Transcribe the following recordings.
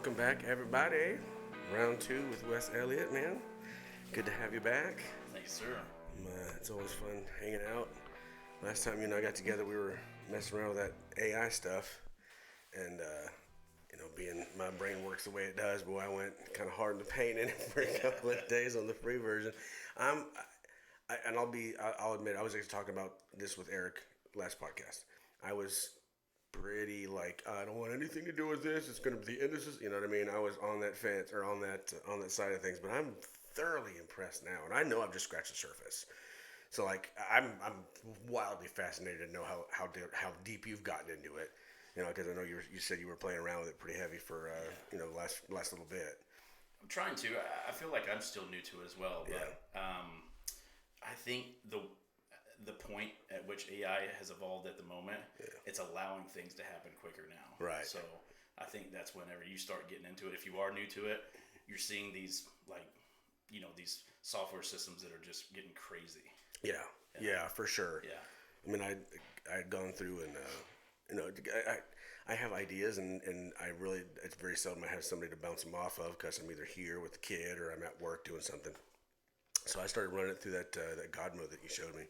Welcome back, everybody. Round two with Wes Elliot, man. Good to have you back. Thanks, sir. It's always fun hanging out. Last time you and I got together, we were messing around with that AI stuff, and being my brain works the way it does, boy, I went kind of hard in the paint in it for a couple of days on the free version. I'll admit, I was actually talking about this with Eric last podcast. I was pretty like, I don't want anything to do with this. It's going to be the end of this. You know what I mean? I was on that fence or on that side of things, but I'm thoroughly impressed now, and I know I've just scratched the surface. So like, I'm wildly fascinated to know how deep you've gotten into it. You know, because I know you said you were playing around with it pretty heavy for last little bit. I'm trying to. I feel like I'm still new to it as well. But I think the point at which AI has evolved at the moment, it's allowing things to happen quicker now. Right. So I think that's whenever you start getting into it. If you are new to it, you're seeing these these software systems that are just getting crazy. Yeah, for sure. Yeah. I mean, I'd gone through and I have ideas and I really, it's very seldom I have somebody to bounce them off of because I'm either here with the kid or I'm at work doing something. So I started running it through that God mode that you showed me,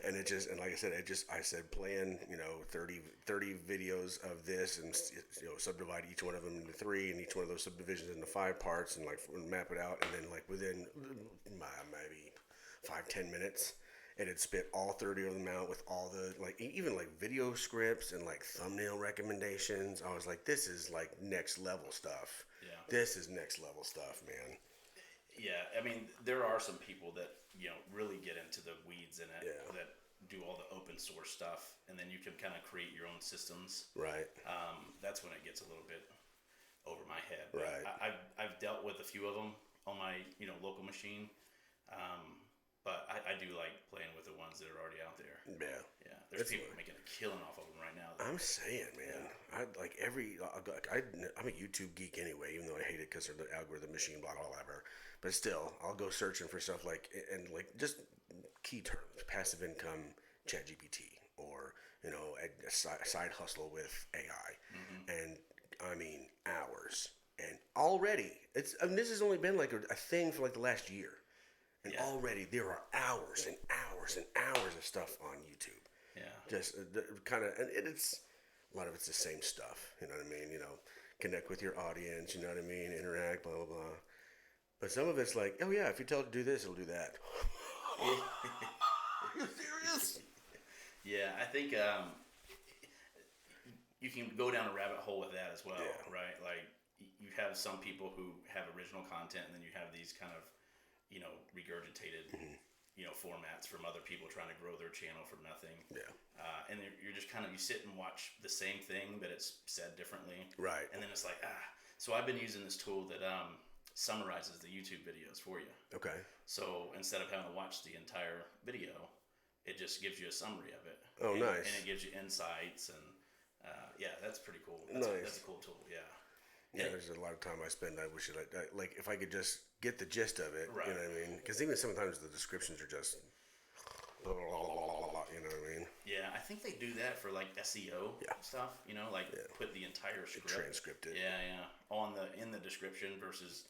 and it just, and like I said, I said plan 30 videos of this and subdivide each one of them into 3 and each one of those subdivisions into 5 parts and like map it out, and then like within maybe 5-10 minutes. It had spit all 30 of them out with all the, like, even like video scripts and like thumbnail recommendations. I was like, this is like next level stuff. Yeah. This is next level stuff, man. Yeah. I mean, there are some people that, really get into the weeds in it, that do all the open source stuff, and then you can kind of create your own systems. Right. That's when it gets a little bit over my head. But right. I've dealt with a few of them on my, local machine. But I do like playing with the ones that are already out there. Yeah. Yeah. There's people making a killing off of them right now, though. I'm saying, man. Yeah. I'm a YouTube geek anyway, even though I hate it because they're the algorithm machine, blah, blah, blah, blah. But still, I'll go searching for stuff like, and like just key terms, passive income, ChatGPT, or, a side hustle with AI. Mm-hmm. And I mean, hours. And already, this has only been like a thing for like the last year. And already there are hours and hours and hours of stuff on YouTube. Yeah. Just kind of, and it's, a lot of it's the same stuff. You know what I mean? Connect with your audience, you know what I mean? Interact, blah, blah, blah. But some of it's like, oh yeah, if you tell it to do this, it'll do that. Are you serious? Yeah, I think you can go down a rabbit hole with that as well, right? Like, you have some people who have original content, and then you have these kind of, regurgitated, formats from other people trying to grow their channel from nothing. Yeah. And you're just kind of, you sit and watch the same thing, but it's said differently. Right. And then it's like, So I've been using this tool that summarizes the YouTube videos for you. Okay. So instead of having to watch the entire video, it just gives you a summary of it. Oh, nice. And it gives you insights, and that's pretty cool. That's a cool tool, yeah. Yeah, there's a lot of time I spend. I wish like if I could just get the gist of it. Right. You know what I mean? Because even sometimes the descriptions are just, blah, blah, blah, blah, blah, you know what I mean? Yeah, I think they do that for like SEO stuff. Put the entire script, transcript it. Yeah, in the description versus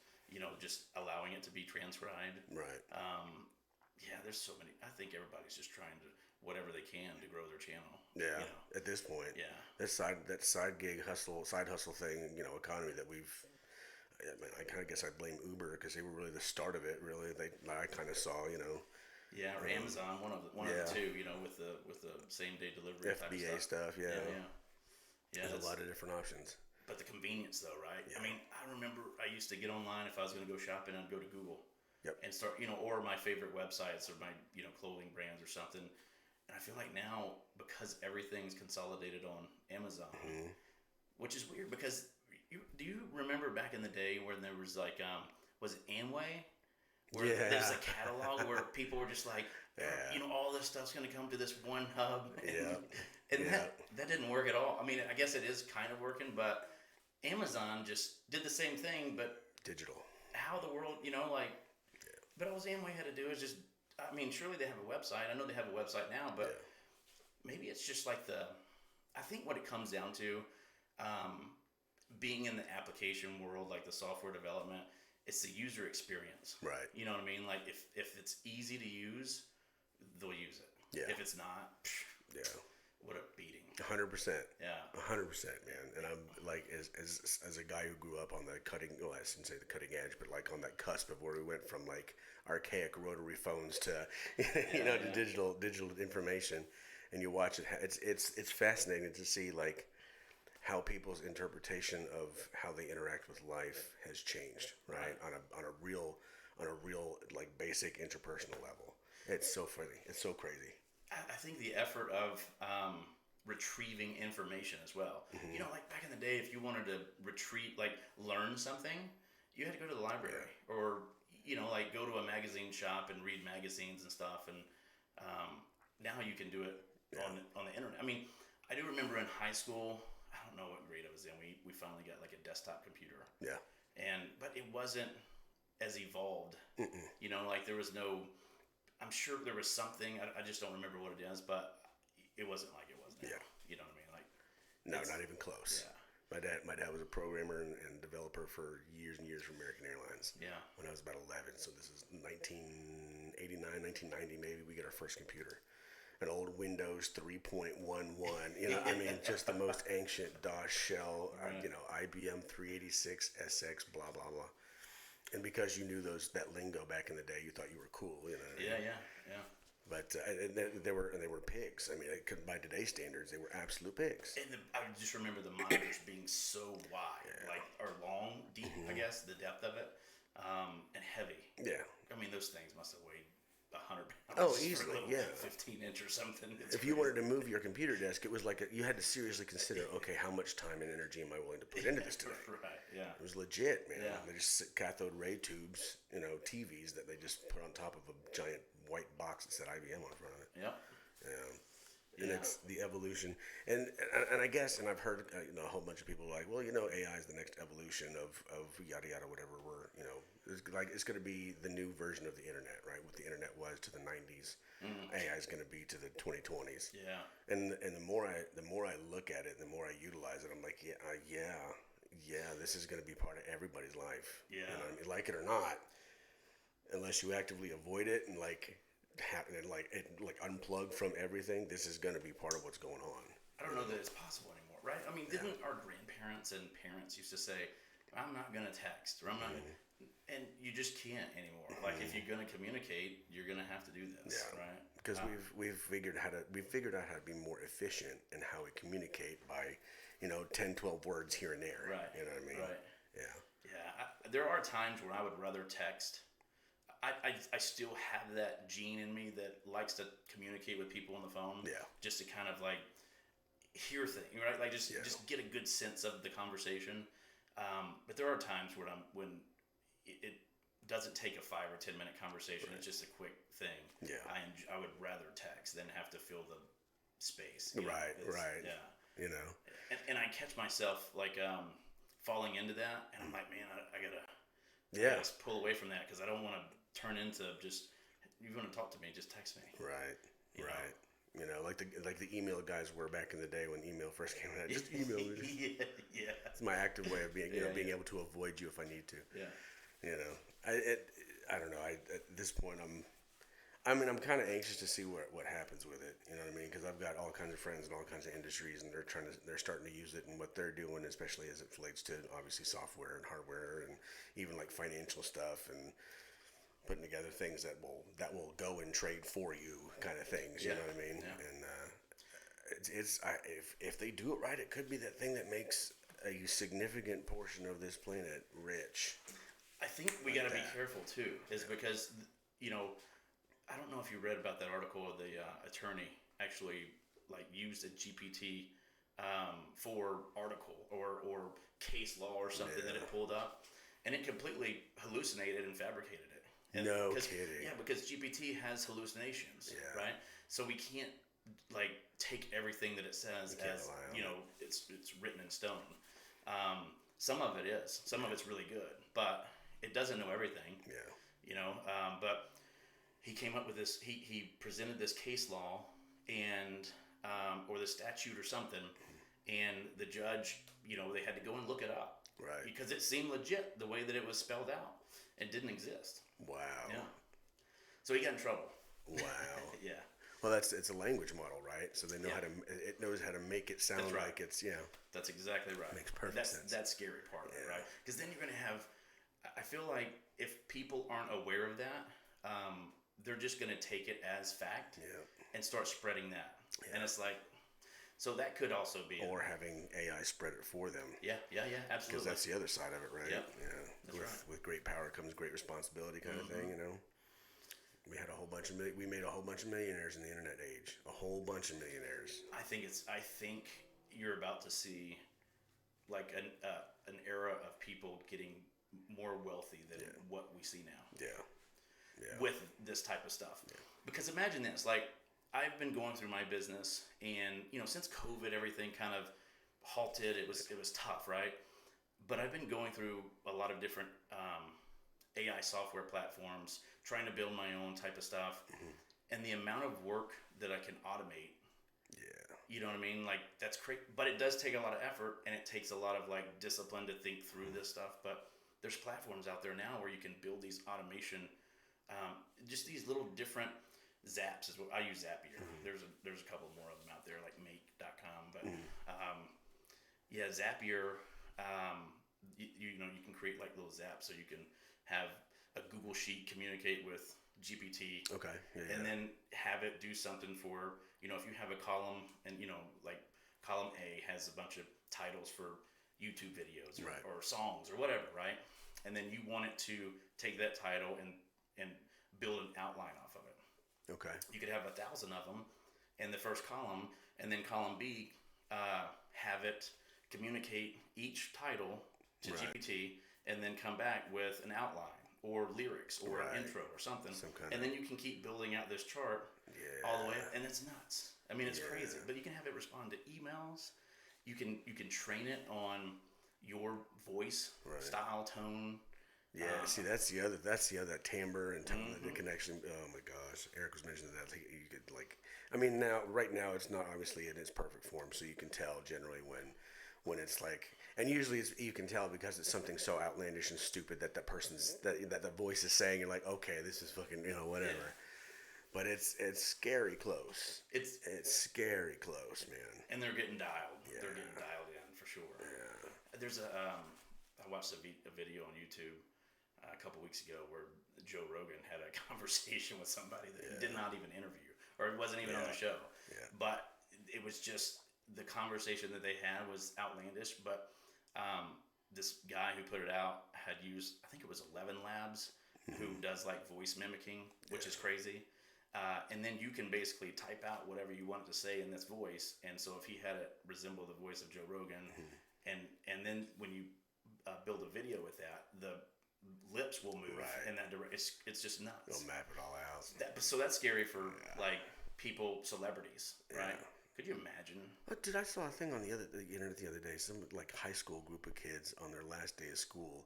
just allowing it to be transcribed. Right. There's so many. I think everybody's just trying to whatever they can to grow their channel. Yeah. At this point. Yeah. That side hustle thing, economy that we've. I kind of guess I blame Uber because they were really the start of it. Really, I kind of saw, Yeah, or Amazon, one of the two, with the same day delivery. FBA type stuff. Yeah. Yeah. There's a lot of different options. But the convenience, though, right? Yeah. I mean, I remember I used to get online if I was going to go shopping, I'd go to Google. Yep. And start, or my favorite websites or my, clothing brands or something. And I feel like now, because everything's consolidated on Amazon, which is weird because do you remember back in the day when there was like, was it Amway? Where there's a catalog where people were just like, all this stuff's going to come to this one hub. And that didn't work at all. I mean, I guess it is kind of working, but Amazon just did the same thing, but digital. How the world, but all Amway had to do is just, I mean, surely they have a website. I know they have a website now, but maybe it's just like I think what it comes down to, being in the application world, like the software development, it's the user experience. Right. You know what I mean? Like if it's easy to use, they'll use it. Yeah. If it's not, yeah. What a beating. 100%. Yeah. 100%, man. And I'm like, as a guy who grew up on the cutting, well, I shouldn't say the cutting edge, but like on that cusp of where we went from like archaic rotary phones to, to digital information, and you watch it. It's fascinating to see like how people's interpretation of how they interact with life has changed, right? On a real like basic interpersonal level. It's so funny. It's so crazy. I think the effort of retrieving information as well. Mm-hmm. Like back in the day, if you wanted to learn something, you had to go to the library or, like go to a magazine shop and read magazines and stuff. And now you can do it on the internet. I mean, I do remember in high school, I don't know what grade I was in, we finally got like a desktop computer. Yeah. But it wasn't as evolved. Mm-mm. Like there was no... I'm sure there was something. I just don't remember what it is, but it wasn't like it was now. Yeah. You know what I mean? Like, no, not even close. Yeah. My dad was a programmer and developer for years and years for American Airlines. Yeah. When I was about 11, so this is 1989, 1990 maybe. We get our first computer, an old Windows 3.11. I mean, just the most ancient DOS shell. Right. IBM 386 SX. Blah blah blah. And because you knew that lingo back in the day, you thought you were cool, Yeah. But they were pigs. I mean, by today's standards, they were absolute pigs. And I just remember the monitors being so wide, or long, deep, I guess, the depth of it, and heavy. Yeah. I mean, those things must have weighed 100 pounds. Oh, easily, 15 inch or something. If you wanted to move your computer desk, it was like you had to seriously consider, okay, how much time and energy am I willing to put into this today? Right, yeah. It was legit, man. Yeah. They just cathode ray tubes, TVs that they just put on top of a giant white box that said IBM on front of it. Yep. Yeah. And it's the evolution, and I guess, and I've heard a whole bunch of people like, well, AI is the next evolution of yada yada whatever. It's going to be the new version of the internet, right? What the internet was to the 90s, AI is going to be to the 2020s. Yeah. And the more I look at it, the more I utilize it, I'm like, this is going to be part of everybody's life. Yeah. Like it or not, unless you actively avoid it and unplug from everything, this is going to be part of what's going on. I don't know that it's possible anymore, right? I mean, didn't our grandparents and parents used to say, I'm not going to text, or I'm not gonna... And you just can't anymore. Like, if you're going to communicate, you're going to have to do this, right? Because we've figured out how to be more efficient in how we communicate by, 10, 12 words here and there. Right. You know what I mean? Right. Yeah. Yeah. There are times where I would rather text. I still have that gene in me that likes to communicate with people on the phone. Yeah. Just to kind of like hear things, right? Like just get a good sense of the conversation. But there are times when it doesn't take a 5 or 10 minute conversation. Right. It's just a quick thing. Yeah. I would rather text than have to fill the space. Right. Yeah. And I catch myself like falling into that, and I'm like, man, I gotta pull away from that because I don't want to turn into just, you want to talk to me, just text me. Right. Like the email guys were back in the day when email first came out. Just email me. Yeah. It's my active way of being, being able to avoid you if I need to. Yeah. I don't know. At this point, I'm kind of anxious to see what happens with it. You know what I mean? Because I've got all kinds of friends in all kinds of industries, and they're starting to use it, and what they're doing, especially as it relates to obviously software and hardware, and even like financial stuff, and putting together things that will go and trade for you, kind of things. You know what I mean? Yeah. And if they do it right, it could be that thing that makes a significant portion of this planet rich. I think we got to be careful too, because I don't know if you read about that article of the attorney actually like used a GPT for article or case law or something that it pulled up, and it completely hallucinated and fabricated it. And no kidding. Yeah, because GPT has hallucinations, right? So we can't like take everything that it says as it's written in stone. Some of it is. Some of it's really good, but it doesn't know everything. Yeah. But he came up with this. He presented this case law and or the statute or something, and the judge, they had to go and look it up. Right. Because it seemed legit the way that it was spelled out. It didn't exist. Wow. Yeah. So he got in trouble. Wow. Yeah. Well, it's a language model, right? So they know it knows how to make it sound like it's, That's exactly right. Makes perfect sense. That's scary part of it, right? Because then you're going to have, I feel like if people aren't aware of that, they're just going to take it as fact and start spreading that. Yeah. And it's like, so that could also be or having AI spread it for them. Yeah, absolutely. Because that's the other side of it, right? Yep. Yeah. With great power comes great responsibility, kind of thing. We had we made a whole bunch of millionaires in the internet age. A whole bunch of millionaires. I think you're about to see like an era of people getting more wealthy than what we see now. Yeah. With this type of stuff. Yeah. Because imagine this, like, I've been going through my business, and since COVID, everything kind of halted. It was tough, right? But I've been going through a lot of different AI software platforms, trying to build my own type of stuff, and the amount of work that I can automate. Yeah. You know what I mean? Like, that's crazy, but it does take a lot of effort, and it takes a lot of like discipline to think through this stuff. But there's platforms out there now where you can build these automation, just these little different. Zaps is what I use. Zapier. There's a couple more of them out there, like make.com, but Zapier. You can create like little zaps, so you can have a Google Sheet communicate with GPT. Okay. Yeah, and then have it do something for if you have a column, and like column A has a bunch of titles for YouTube videos or songs or whatever, right? And then you want it to take that title and build an outline off of it. Okay. You could have 1,000 of them in the first column, and then column B, have it communicate each title to GPT, and then come back with an outline or lyrics or an intro or something. And then you can keep building out this chart all the way, and it's nuts. I mean, it's crazy. But you can have it respond to emails. You can train it on your voice, style, tone. Yeah, see, that's the other timbre and tone, the connection. Oh my gosh, Eric was mentioning that you could right now it's not obviously in its perfect form, so you can tell generally when it's like, and usually you can tell because it's something so outlandish and stupid that that the voice is saying. You're like, okay, this is fucking whatever. Yeah. But it's scary close. It's scary close, man. And they're getting dialed. Yeah. They're getting dialed in for sure. Yeah. There's I watched a video on YouTube a couple weeks ago where Joe Rogan had a conversation with somebody that he did not even interview, or it wasn't even on the show. Yeah. But it was just the conversation that they had was outlandish. But this guy who put it out had used, I think it was 11 Labs, who does like voice mimicking, which is crazy. And then you can basically type out whatever you want it to say in this voice. And so if he had it resemble the voice of Joe Rogan, and then when you build a video with that, the lips will move in that direction. It's just nuts. They'll map it all out. So that's scary for like people, celebrities, right? Could you imagine? Dude, I saw a thing on the internet the other day. Some like high school group of kids on their last day of school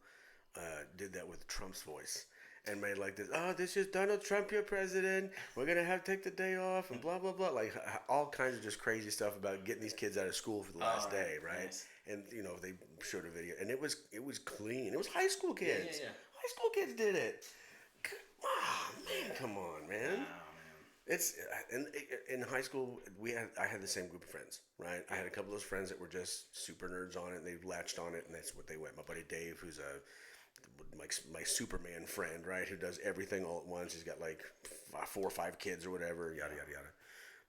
did that with Trump's voice and made like this. Oh, this is Donald Trump, your president. We're gonna have to take the day off and blah blah blah. Like all kinds of just crazy stuff about getting these kids out of school for the last day, right? Nice. And they showed a video, and it was clean. It was high school kids. Yeah. High school kids did it. Come on, man. It's in high school. I had the same group of friends, right? I had a couple of those friends that were just super nerds on it, and they latched on it, and that's what they went. My buddy Dave, who's my Superman friend, right? Who does everything all at once. He's got like 4 or 5 kids or whatever, yada yada yada.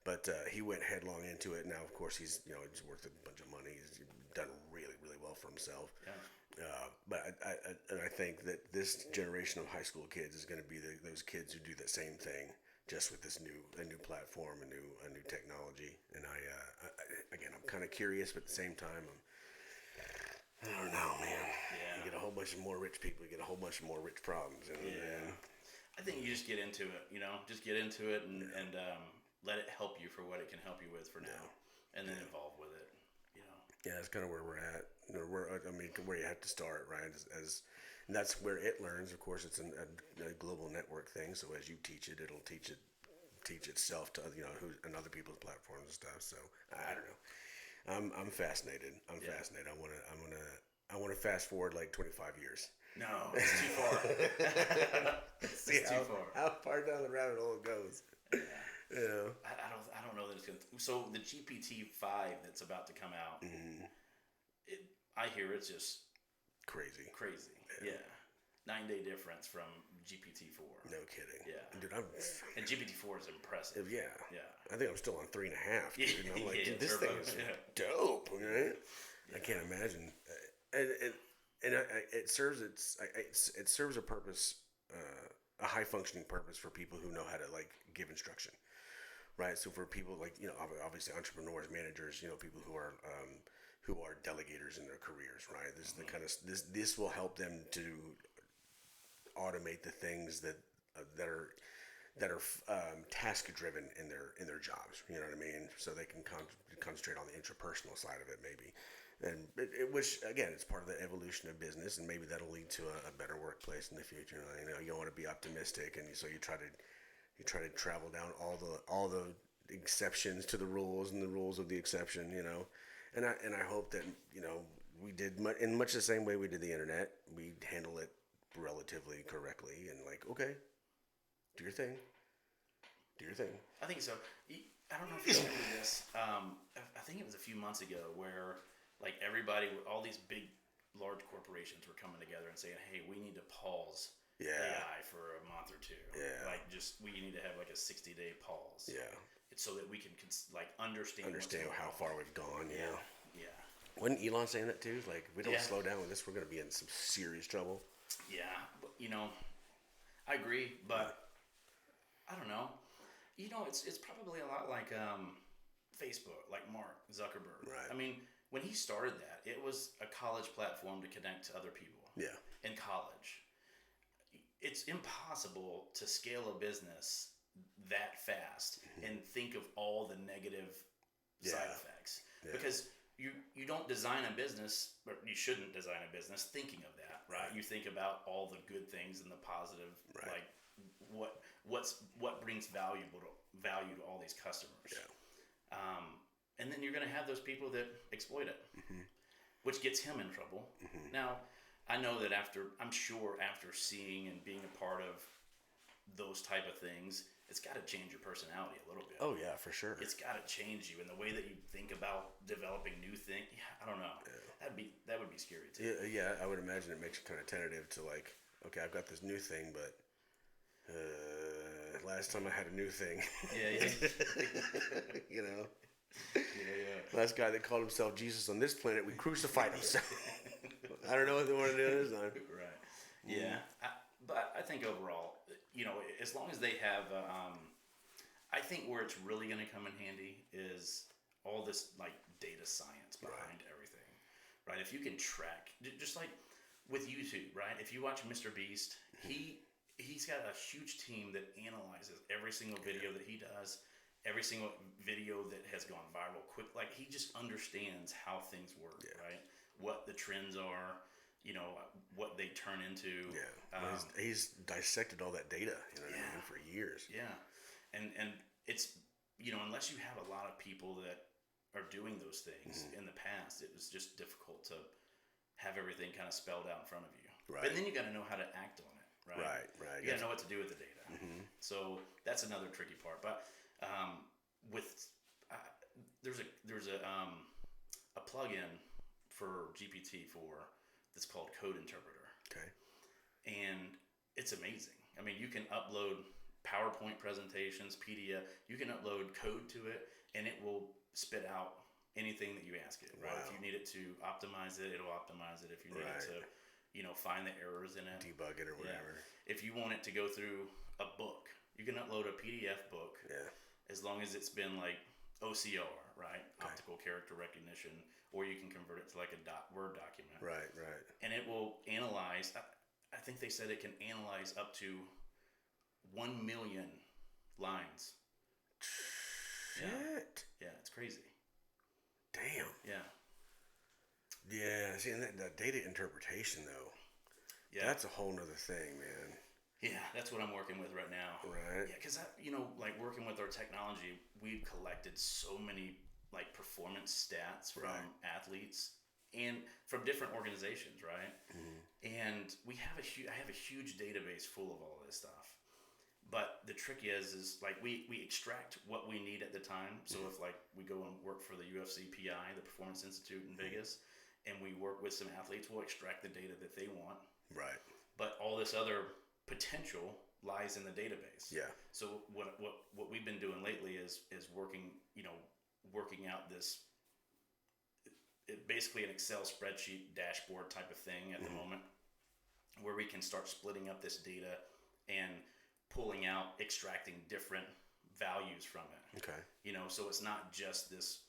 But he went headlong into it. Now, of course, he's worth a bunch of money. He's done really, really well for himself. Yeah. But I think that this generation of high school kids is going to be those kids who do that same thing, just with a new platform, a new technology. And I'm kind of curious, but at the same time, I don't know, man. Yeah. You get a whole bunch of more rich people, you get a whole bunch of more rich problems. And I think you just get into it, just get into it and let it help you for what it can help you with for now, and then evolve with it. Yeah, that's kind of where we're at. Where you have to start, right? And that's where it learns. Of course, it's a global network thing. So as you teach it, it'll teach itself to other people's platforms and stuff. So I don't know. I'm fascinated. I'm fascinated. I want to fast forward like 25 years. No, it's too far. See how far down the rabbit hole it goes. Yeah. You know? I don't know that it's gonna. So the GPT-5 that's about to come out, I hear it's just crazy. Yeah. 9-day difference from GPT-4. No kidding. Yeah. Dude, and GPT-4 is impressive. Yeah. Yeah. I think I'm still on 3.5. Dude. And I'm like, dude, this turbo. thing is dope, right? Yeah. I can't imagine. It serves a purpose, a high functioning purpose for people who know how to like give instruction, right? So for people like obviously entrepreneurs, managers, people who are delegators in their careers, right? This is the kind of this will help them to automate the things that are task driven in their jobs. You know what I mean? So they can concentrate on the interpersonal side of it, maybe. And which again, it's part of the evolution of business, and maybe that'll lead to a better workplace in the future. You want to be optimistic, and so you try to travel down all the exceptions to the rules and the rules of the exception. And I hope that we did in much the same way we did the internet. We handle it relatively correctly, and like, okay, do your thing. I think so. I don't know if you remember this. I think it was a few months ago where like everybody, all these big, large corporations were coming together and saying, "Hey, we need to pause AI for a month or two. Yeah. Like we need to have like a 60-day pause. Yeah. It's so that we can understand how far we've gone. Yeah. Yeah. Wasn't Elon saying that too? Like, we don't slow down with this, we're going to be in some serious trouble. Yeah, but, I agree, but I don't know. It's probably a lot like Facebook, like Mark Zuckerberg. Right. I mean, when he started that, it was a college platform to connect to other people. Yeah. In college. It's impossible to scale a business that fast and think of all the negative side effects. Yeah. Because you don't design a business, or you shouldn't design a business thinking of that, right? You think about all the good things and the positive, like what brings value to all these customers. Yeah. And then you're going to have those people that exploit it, which gets him in trouble. Now, I know that after seeing and being a part of those type of things, it's got to change your personality a little bit. Oh yeah, for sure. It's got to change you in the way that you think about developing new things. Yeah, I don't know. Yeah. That would be scary too. Yeah, I would imagine it makes you kind of tentative to like, okay, I've got this new thing, but last time I had a new thing. Yeah. Yeah. Last guy that called himself Jesus on this planet, we crucified him. So I don't know what they want to do this time. Right. Yeah. But I think overall, as long as they have, I think where it's really going to come in handy is all this like data science behind everything, right? If you can track, just like with YouTube, right? If you watch Mr. Beast, he's got a huge team that analyzes every single video that he does, every single video that has gone viral quick. Like he just understands how things work, right? What the trends are. What they turn into. Yeah, he's dissected all that data, for years. Yeah, and it's unless you have a lot of people that are doing those things in the past, it was just difficult to have everything kind of spelled out in front of you. Right. But then you got to know how to act on it. Right. You got to know what to do with the data. So that's another tricky part. But there's a plugin for GPT-4 that's called Code Interpreter. Okay. And it's amazing. I mean, you can upload PowerPoint presentations, PDF. You can upload code to it, and it will spit out anything that you ask it. Right. Wow. If you need it to optimize it, it'll optimize it. If you need it to, find the errors in it, debug it or whatever. Yeah. If you want it to go through a book, you can upload a PDF book. Yeah. As long as it's been like OCR, right? Okay. Optical character recognition, or you can convert it to like a Word document. Right. And it will analyze. I think they said it can analyze up to 1 million lines. Shit. Yeah, it's crazy. Damn. Yeah. Yeah. See, and that data interpretation though. Yeah. That's a whole nother thing, man. Yeah, that's what I'm working with right now. Right. Yeah, because like working with our technology, we've collected so many like performance stats from athletes and from different organizations, right? And I have a huge database full of all this stuff. But the trick is like we extract what we need at the time. So if like we go and work for the UFCPI, the Performance Institute in Vegas, and we work with some athletes, we'll extract the data that they want. Right. But all this other potential lies in the database. Yeah. So what we've been doing lately is working out this basically an Excel spreadsheet dashboard type of thing at the moment, where we can start splitting up this data and pulling out, extracting different values from it. Okay. So it's not just this,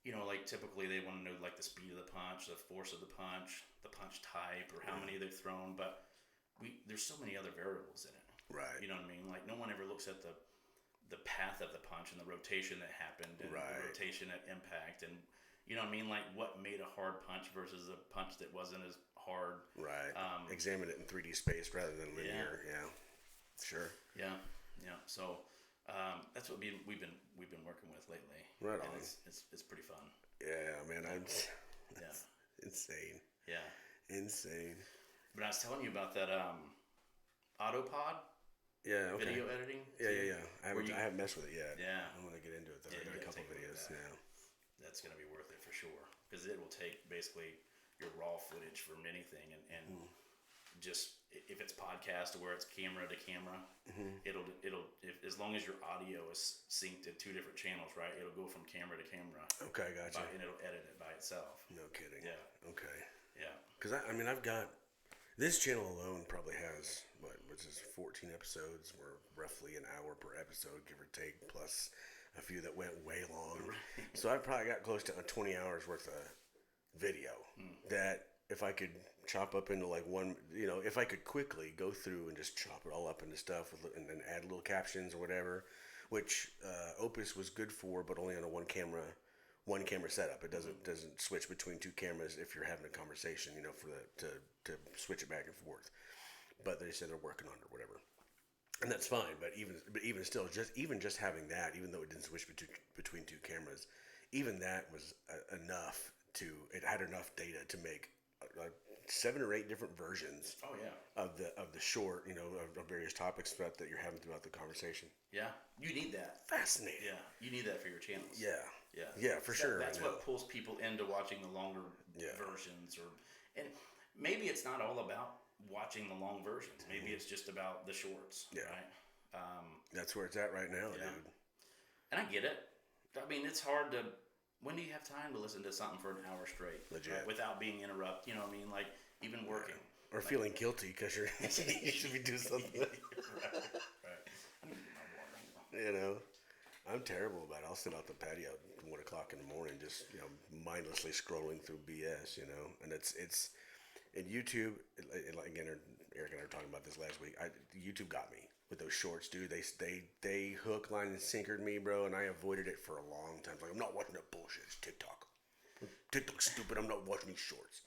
like typically they want to know like the speed of the punch, the force of the punch type, or how many they've thrown, but there's so many other variables in it. Right. You know what I mean? Like no one ever looks at the path of the punch and the rotation that happened and the rotation at impact, and you know what I mean? Like what made a hard punch versus a punch that wasn't as hard. Right. Examine it in 3D space rather than linear. Yeah. Sure. Yeah. Yeah. So that's what we've been working with lately. Right on. It's pretty fun. Yeah, man. That's insane. Yeah. Insane. But I was telling you about that AutoPod. Yeah. Okay. Video editing. Yeah. I haven't messed with it yet. Yeah. I'm gonna get into it though. I got a couple videos now. That's gonna be worth it for sure, because it will take basically your raw footage from anything and just if it's podcast or where it's camera to camera, it'll if, as long as your audio is synced to two different channels, right? It'll go from camera to camera. Okay, gotcha. And it'll edit it by itself. No kidding. Yeah. Okay. Yeah. Because I've got this channel alone probably has which is 14 episodes, or roughly an hour per episode, give or take, plus a few that went way long. Right. So I've probably got close to 20 hours worth of video that if I could chop up into like one, if I could quickly go through and just chop it all up into stuff and then add little captions or whatever, which Opus was good for, but only on a one camera setup. It doesn't switch between two cameras if you're having a conversation, to switch it back and forth. But they said they're working on it or whatever. And that's fine, but even still, just having that, even though it didn't switch between two cameras, even that was enough it had enough data to make 7 or 8 different versions. Oh yeah. Of the short, of various topics that you're having throughout the conversation. Yeah, you need that. Fascinating. Yeah, you need that for your channels. Yeah, for sure. That's what pulls people into watching the longer versions, and maybe it's not all about watching the long versions. Maybe it's just about the shorts. Yeah. Right. That's where it's at right now, dude. And I get it. I mean, it's hard to. When do you have time to listen to something for an hour straight? Legit. Without being interrupted? You know what I mean? Like, even working. Yeah. Or feeling guilty because you should be doing something. Right. I need to get my water. I'm terrible about it. I'll sit out the patio at 1 o'clock in the morning just, mindlessly scrolling through BS, And it's in YouTube, again, Eric and I were talking about this last week. YouTube got me with those shorts, dude. They hook, line, and sinkered me, bro, and I avoided it for a long time. Like, I'm not watching that bullshit. It's TikTok. TikTok's stupid. I'm not watching these shorts.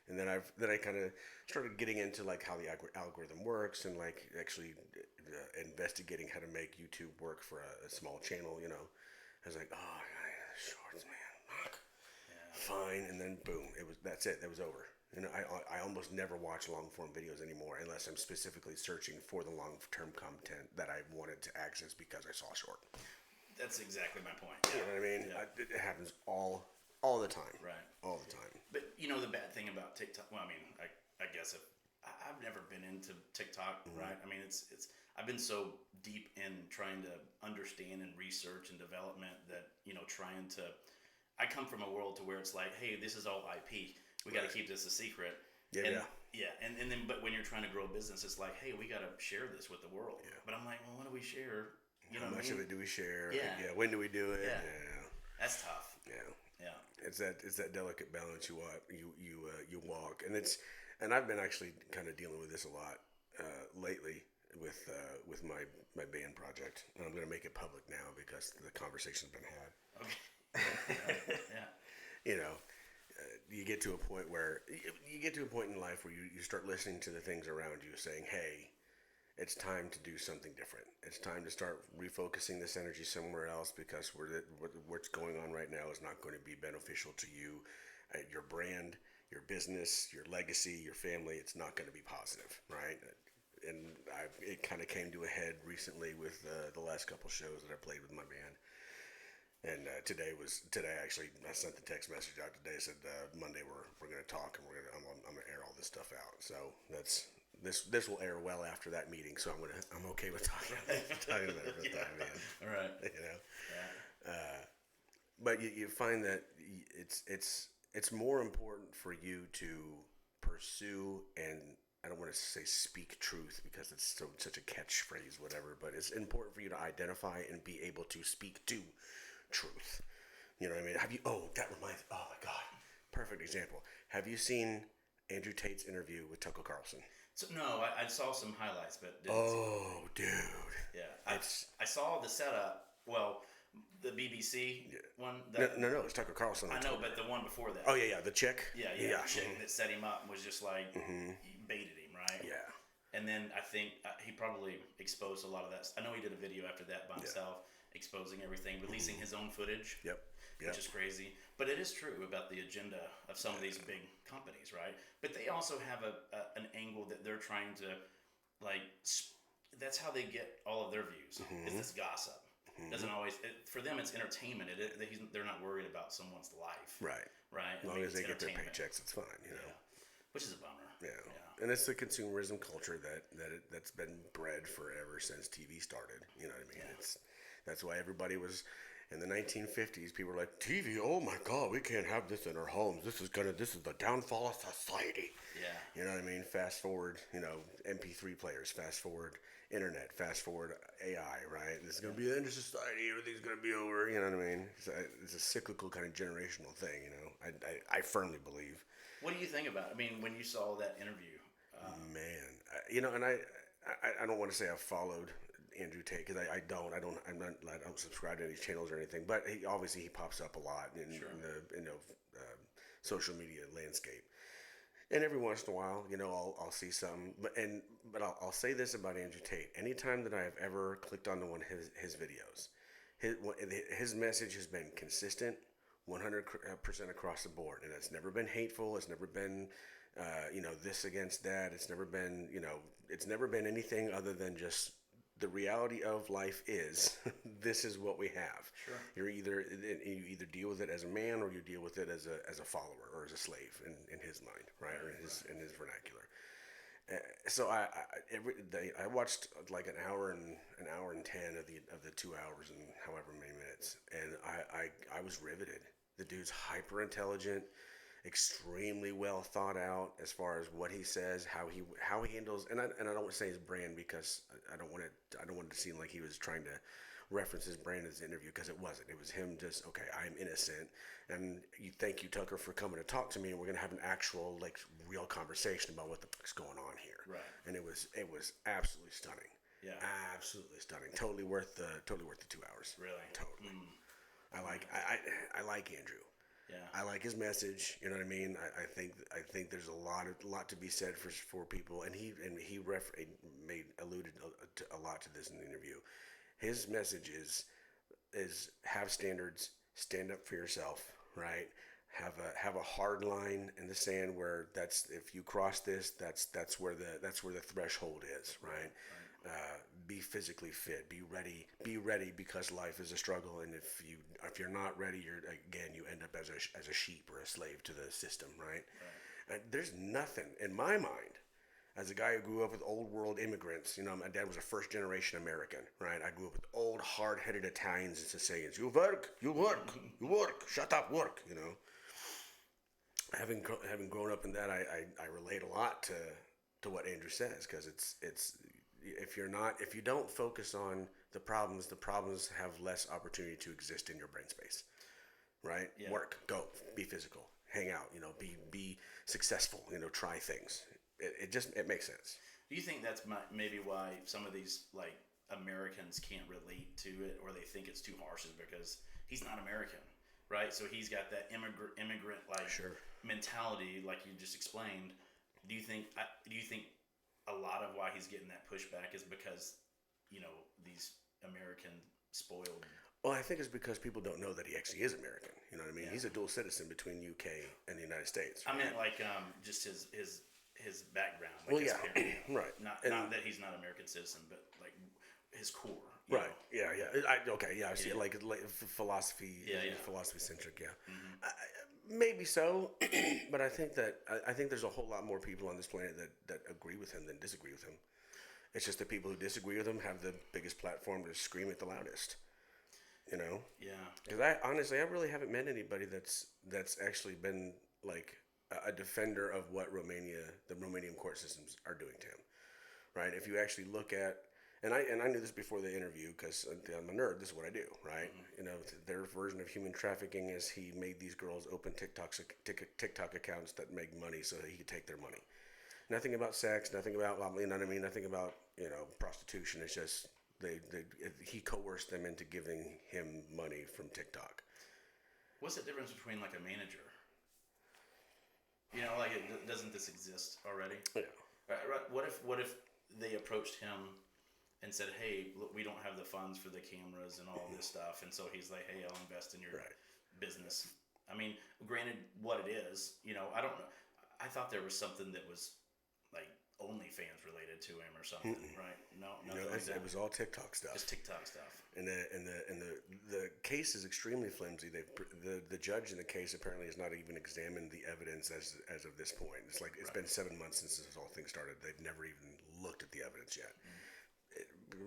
And then I kind of started getting into like how the algorithm works and like actually investigating how to make YouTube work for a small channel. I was like, oh, shorts, man. Fine, and then boom, that's it. That was over. I almost never watch long form videos anymore unless I'm specifically searching for the long term content that I wanted to access because I saw a short. That's exactly my point. You know what I mean? Yeah. It happens all the time. Right. All the time. But the bad thing about TikTok. Well, I mean, I guess I've never been into TikTok, right? I mean, it's I've been so deep in trying to understand and research and development that trying to. I come from a world to where it's like, hey, this is all IP. We got to keep this a secret. Yeah. And then, but when you're trying to grow a business, it's like, hey, we got to share this with the world. Yeah. But I'm like, well, when do we share? How much of it do we share? Yeah. When do we do it? Yeah. That's tough. Yeah. It's that delicate balance you walk, and I've been actually kind of dealing with this a lot lately with my band project, and I'm going to make it public now because the conversation's been had. Okay. Yeah. You get to a point in life where you start listening to the things around you saying, hey, it's time to do something different. It's time to start refocusing this energy somewhere else, because what's going on right now is not going to be beneficial to you, your brand, your business, your legacy, your family. It's not going to be positive, right? And it kind of came to a head recently with the last couple shows that I played with my band. And today actually I sent the text message out today. Said Monday we're going to talk, and I'm going to air all this stuff out. So this will air well after that meeting. So I'm okay with talking about it for the time being. All right. You know. Yeah. But you find that it's more important for you to pursue, and I don't want to say speak truth because it's such a catchphrase, whatever. But it's important for you to identify and be able to speak to truth. You know what I mean? That reminds. Oh my God, perfect example. Have you seen Andrew Tate's interview with Tucker Carlson? So, no, I saw some highlights, but didn't oh, dude. Yeah, I saw the setup. Well, the BBC one. No, it's Tucker Carlson. I know, but the one before that. Oh yeah, the chick. Yeah. The chick that set him up and was just like he baited him, right? Yeah. And then I think he probably exposed a lot of that. I know he did a video after that by himself, exposing everything, releasing his own footage. Yep. Which is crazy. But it is true about the agenda of some of these big companies, right? But they also have an angle that they're trying to, that's how they get all of their views, is this gossip. Doesn't always, for them it's entertainment. They're not worried about someone's life. Right. As long as they get their paychecks, it's fine, you know. Which is a bummer. Yeah. And it's the consumerism culture that's been bred forever since TV started. You know what I mean? Yeah. That's why everybody was in the 1950s. People were like, TV. Oh my God, we can't have this in our homes. This is the downfall of society. Yeah. You know what I mean? Fast forward, MP3 players. Fast forward, internet. Fast forward, AI. Right? This is gonna be the end of society. Everything's gonna be over. You know what I mean? It's a cyclical kind of generational thing. I firmly believe. What do you think about it? I mean, when you saw that interview? And I don't want to say I've followed Andrew Tate, because I don't subscribe to any channels or anything, but he pops up a lot in the social media landscape, and every once in a while I'll see something, but I'll say this about Andrew Tate: anytime that I have ever clicked onto one of his videos, his message has been consistent, 100% across the board, and it's never been hateful. It's never been this against that. It's never been anything other than just the reality of life is this is what we have. Sure. You either deal with it as a man, or you deal with it as a follower or as a slave in his mind, right? Or in his vernacular. So I watched like an hour and 10 of the 2 hours and however many minutes, and I was riveted. The dude's hyper intelligent, extremely well thought out as far as what he says, how he handles, and I don't want to say his brand, because I don't want it to seem like he was trying to reference his brand in his interview, because it wasn't. It was him just, okay, I'm innocent, and thank you, Tucker, for coming to talk to me, and we're gonna have an actual real conversation about what the fuck's going on here. Right. And it was absolutely stunning. Yeah. Absolutely stunning. Totally worth the 2 hours. Really. Totally. I like Andrew. Yeah. I like his message. You know what I mean? I think there's a lot to be said for people, and he alluded a lot to this in the interview. His message is have standards, stand up for yourself, right? Have a hard line in the sand where if you cross this, that's where the threshold is, right? Be physically fit, be ready because life is a struggle, and if you're not ready, you end up as a sheep or a slave to the system, right? There's nothing in my mind, as a guy who grew up with old world immigrants. My dad was a first generation American, right? I grew up with old hard-headed Italians and Sicilians. You work, shut up, work. Having grown up in that, I relate a lot to what Andrew says, because it's if you don't focus on the problems have less opportunity to exist in your brain space, right? Yeah. Work, go, be physical, hang out, be successful, try things. It makes sense. Do you think that's maybe why some of these Americans can't relate to it, or they think it's too harsh, is because he's not American, right? So he's got that immigrant Sure. mentality, like you just explained. Do you think a lot of why he's getting that pushback is because, these American spoiled. Well, I think it's because people don't know that he actually is American. You know what I mean? Yeah. He's a dual citizen between UK and the United States. Right? I meant like just his background. Like his parents, right. Not that he's not an American citizen, but like his core. Right. Yeah. I see it like philosophy. Philosophy centric. Yeah. Mm-hmm. Maybe so, but I think there's a whole lot more people on this planet that agree with him than disagree with him. It's just the people who disagree with him have the biggest platform to scream at the loudest. Yeah. Because I really haven't met anybody that's actually been like a defender of what the Romanian court systems are doing to him, right? If you actually look at, and I knew this before the interview because I'm a nerd. This is what I do, right? Mm-hmm. Their version of human trafficking is he made these girls open TikTok accounts that make money so that he could take their money. Nothing about sex, nothing about, you know what I mean? Nothing about, prostitution. It's just he coerced them into giving him money from TikTok. What's the difference between like a manager? Doesn't this exist already? Yeah. Right. What if they approached him and said, "Hey, look, we don't have the funds for the cameras and all this stuff," and so he's like, "Hey, I'll invest in your business." I mean, granted, what it is, I don't know. I thought there was something that was like OnlyFans related to him or something, right? No, it was all TikTok stuff. Just TikTok stuff. And the case is extremely flimsy. The judge in the case apparently has not even examined the evidence as of this point. It's like it's been 7 months since this whole thing started. They've never even looked at the evidence yet,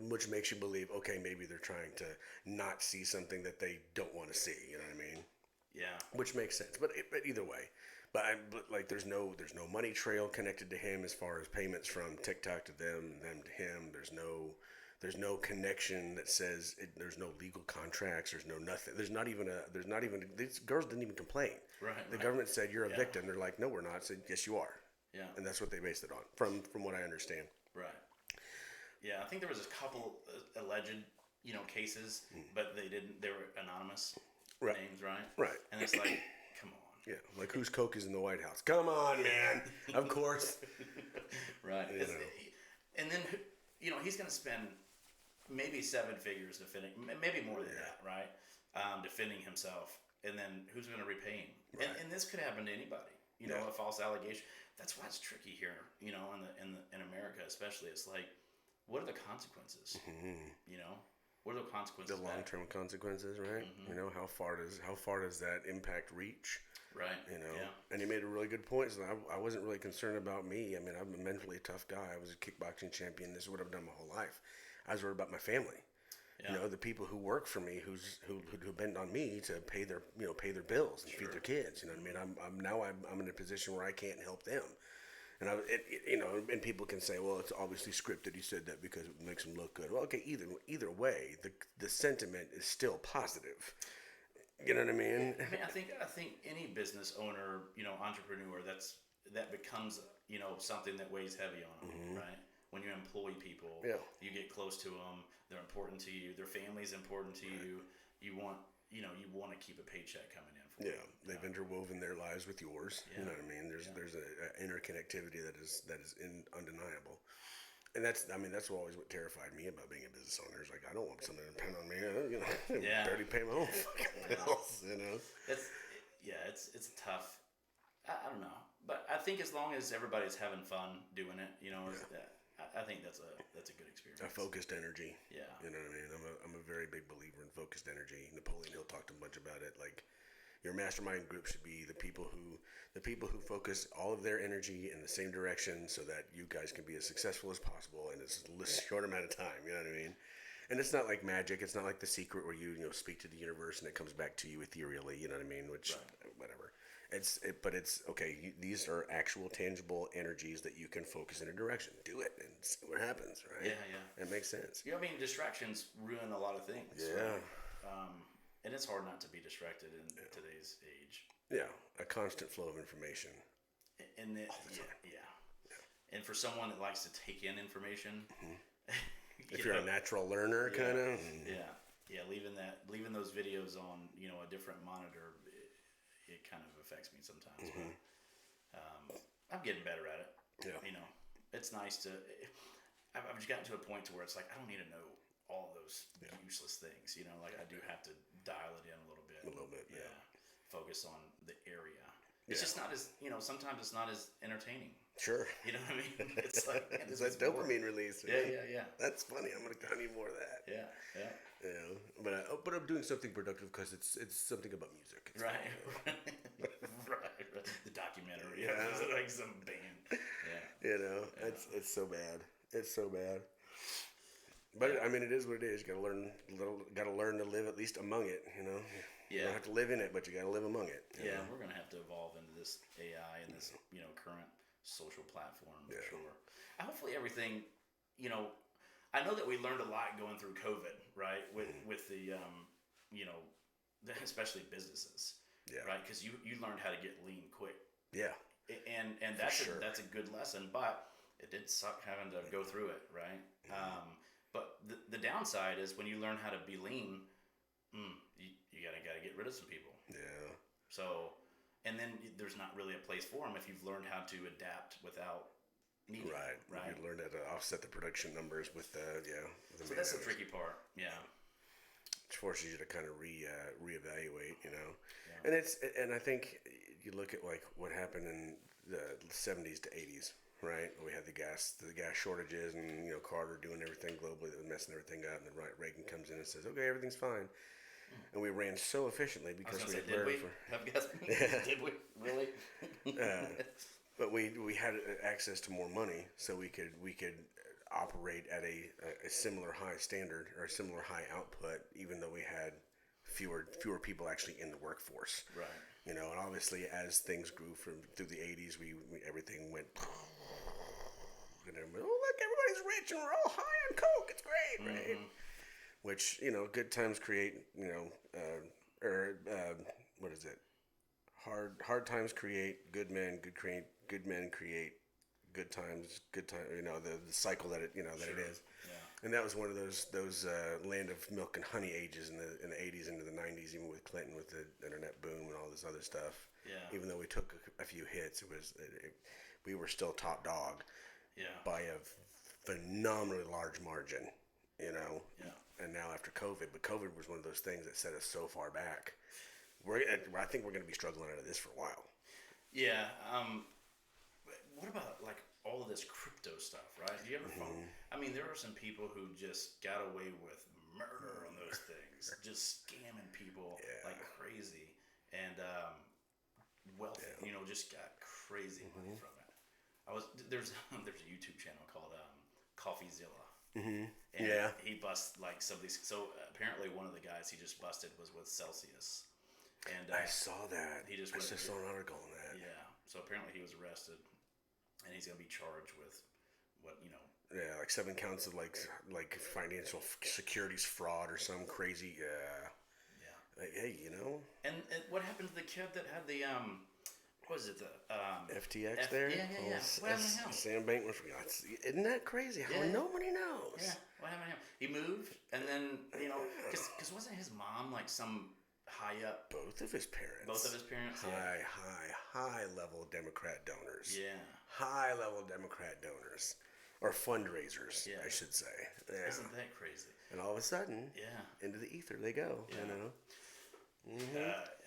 which makes you believe, okay, maybe they're trying to not see something that they don't want to see. You know what I mean? Yeah. Which makes sense. But either way. But there's no money trail connected to him as far as payments from TikTok to them to him. There's no connection that says there's no legal contracts. There's no nothing. There's not even these girls didn't even complain. Right. The government said you're a victim. They're like, no, we're not. I said, yes, you are. Yeah. And that's what they based it on, from what I understand. Right. Yeah, I think there was a couple alleged cases, but they were anonymous names, right? Right. And it's like, come on. Yeah, like whose coke is in the White House? Come on, man. Of course. Right. And then, he's going to spend maybe 7 figures defending, maybe more than that, right? Defending himself. And then who's going to repay him? Right. And this could happen to anybody, a false allegation. That's why it's tricky here, in America especially. It's like, what are the consequences? Mm-hmm. What are the consequences? The long-term consequences, right? Mm-hmm. How far does that impact reach? Right. And he made a really good point. So I wasn't really concerned about me. I mean, I'm a mentally tough guy. I was a kickboxing champion. This is what I've done my whole life. I was worried about my family. Yeah. The people who work for me, who bend on me to pay their bills and feed their kids. You know what I mean? I'm in a position where I can't help them. And and people can say, well, it's obviously scripted. He said that because it makes him look good. Well, okay, either way, the sentiment is still positive. You know what I mean? I think any business owner, entrepreneur, that becomes something that weighs heavy on them, right? When you employ people, you get close to them. They're important to you. Their family's important to you. You want to keep a paycheck coming in. They've interwoven their lives with yours. You know what I mean? There's an interconnectivity that is undeniable. And that's always what terrified me about being a business owner. Is like, I don't want somebody to depend on me. Barely pay my own fucking bills. It's tough. I don't know, but I think as long as everybody's having fun doing it, I think that's a good experience. A focused energy. Yeah. You know what I mean? I'm a very big believer in focused energy. Napoleon Hill talked a bunch about it. Like, your mastermind group should be the people who focus all of their energy in the same direction, so that you guys can be as successful as possible in as short amount of time. You know what I mean? And it's not like magic. It's not like The Secret where you speak to the universe and it comes back to you ethereally. You know what I mean? Which whatever. But it's okay. These are actual, tangible energies that you can focus in a direction. Do it and see what happens. Right? Yeah. It makes sense. Distractions ruin a lot of things. Yeah. Right? And it's hard not to be distracted in today's age. Yeah, a constant flow of information. And and for someone that likes to take in information, if you're a natural learner, kind of. Leaving those videos on a different monitor, it kind of affects me sometimes. But I'm getting better at it. Yeah. it's nice to. I've just gotten to a point to where it's like I don't need to know all those useless things. Like I do have to dial it in a little bit. A little bit, yeah. Focus on the area. It's just not as sometimes it's not as entertaining. Sure. You know what I mean? It's like it's that dopamine release. Yeah. That's funny. I need more of that. Yeah. But I'm doing something productive because it's something about music. It's right. Right. The documentary. Yeah. Like some band. Yeah. It's so bad. It's so bad. But I mean, it is what it is. You gotta learn to live at least among it. You don't have to live in it, but you gotta live among it. Yeah, we're gonna have to evolve into this AI and this current social platform for sure. Hopefully everything, I know that we learned a lot going through COVID, right? With the especially businesses, right? Because you learned how to get lean quick. Yeah. And that's a good lesson, but it did suck having to go through it, right? But the downside is when you learn how to be lean, you gotta get rid of some people. Yeah. So, and then there's not really a place for them if you've learned how to adapt without needing. Right. You learn how to offset the production numbers with the So that's the tricky part. Yeah. Which forces you to kind of reevaluate, Yeah. And I think you look at like what happened in the 70s to 80s. Right, we had the gas shortages, and Carter doing everything globally that was messing everything up, and then Reagan comes in and says, "Okay, everything's fine," and we ran so efficiently because we had learned have gas. Did we really? But we had access to more money, so we could operate at a similar high standard or a similar high output, even though we had fewer people actually in the workforce. Right. And obviously as things grew through the 80s, we everything went. And everybody, look, everybody's rich and we're all high on coke. It's great, right? Which good times create what is it? Hard times create good men. Good men create good times. Good time. The cycle that it that it is. Yeah. And that was one of those land of milk and honey ages in the 80s into the 90s, even with Clinton, with the internet boom and all this other stuff. Yeah. Even though we took a few hits, we were still top dog. Yeah. By a phenomenally large margin, Yeah. And now after COVID, but COVID was one of those things that set us so far back. I think we're going to be struggling out of this for a while. Yeah. What about like all of this crypto stuff, right? Do you ever follow? I mean, there are some people who just got away with murder on those things, just scamming people like crazy, and wealth, just got crazy money from it. There's a YouTube channel called CoffeeZilla. And he busts like some of these. So apparently one of the guys he just busted was with Celsius. And I saw that. He just saw an article on that. Yeah. So apparently he was arrested, and he's gonna be charged with what. Yeah, like 7 counts of like financial securities fraud or some crazy. Yeah. Like, hey, And what happened to the kid that had the what was it, the FTX there? Yeah. What happened to him? Sam Bankman. Isn't that crazy? How nobody knows? Yeah. What happened to him? He moved, and then because wasn't his mom like some high up? Both of his parents. High level Democrat donors. Yeah. High level Democrat donors. Or fundraisers, I should say. Yeah. Isn't that crazy? And all of a sudden, into the ether they go. I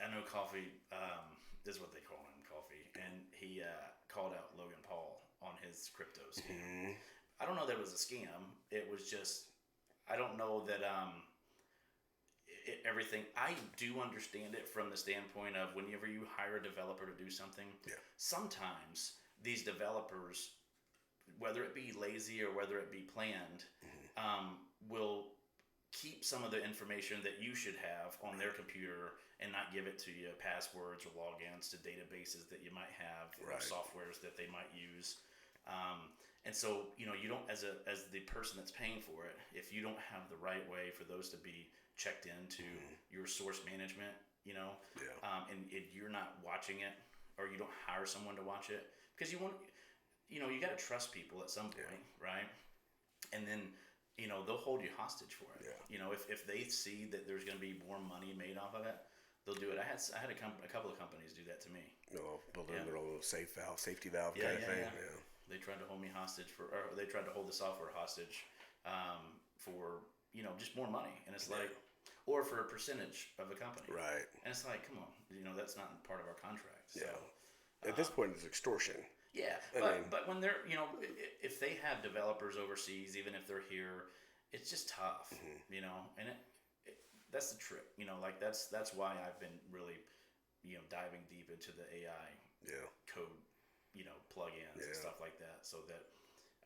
know Coffee. This is what they call him, Coffee, and he called out Logan Paul on his crypto scam. I don't know that it was a scam. It was just I don't know that everything. I do understand it from the standpoint of whenever you hire a developer to do something. Yeah. Sometimes these developers, whether it be lazy or whether it be planned, will keep some of the information that you should have on their computer and not give it to you, passwords or logins to databases that you might have, or softwares that they might use. And so, you don't, as the person that's paying for it, if you don't have the right way for those to be checked into your source management, and you're not watching it, or you don't hire someone to watch it, because you got to trust people at some point, right? And then, they'll hold you hostage for it. Yeah. If they see that there's going to be more money made off of it, they'll do it. I had a couple of companies do that to me. Build a little safety valve kind of thing. They tried to hold me hostage or they tried to hold the software hostage for, just more money. And it's like, or for a percentage of the company. Right. And it's like, come on, that's not part of our contract. So, at this point, it's extortion. Yeah. But when they're, if they have developers overseas, even if they're here, it's just tough, and that's the trick, like that's why I've been really, diving deep into the AI code, plugins and stuff like that, so that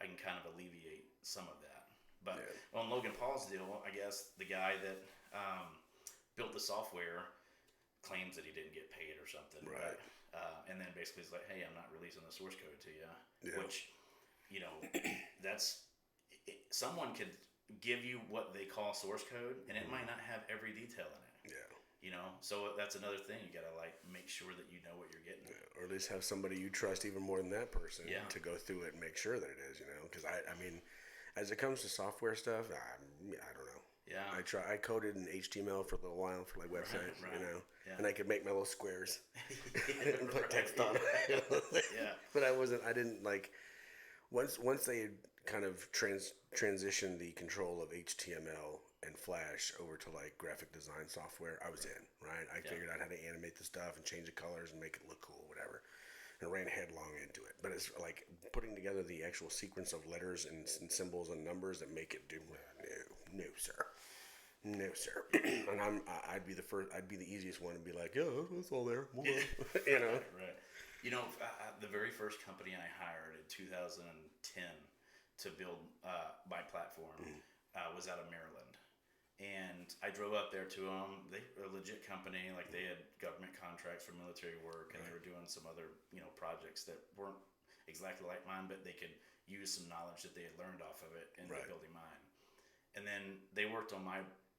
I can kind of alleviate some of that. But on Logan Paul's deal, I guess the guy that built the software claims that he didn't get paid or something. Right. But, and then basically is like, hey, I'm not releasing the source code to you. Yeah. Which, someone could give you what they call source code, and it might not have every detail in it. Yeah. So that's another thing. You gotta make sure that you know what you're getting. Yeah. Or at least have somebody you trust even more than that person to go through it and make sure that it is. Because I mean, as it comes to software stuff, I don't know. Yeah. I coded in HTML for a little while for websites, Yeah. and I could make my little squares and put text on it. But I didn't once they had kind of transitioned the control of HTML and Flash over to graphic design software, I was in, right? I figured out how to animate the stuff and change the colors and make it look cool, whatever. And ran headlong into it. But it's like putting together the actual sequence of letters and symbols and numbers that make it do no, sir. And I'd be the easiest one to be like, yeah, that's all there. Right. The very first company I hired in 2010 to build my platform was out of Maryland. And I drove up there to them. They were a legit company. They had government contracts for military work, and they were doing some other, projects that weren't exactly like mine, but they could use some knowledge that they had learned off of it in building mine. And then they worked on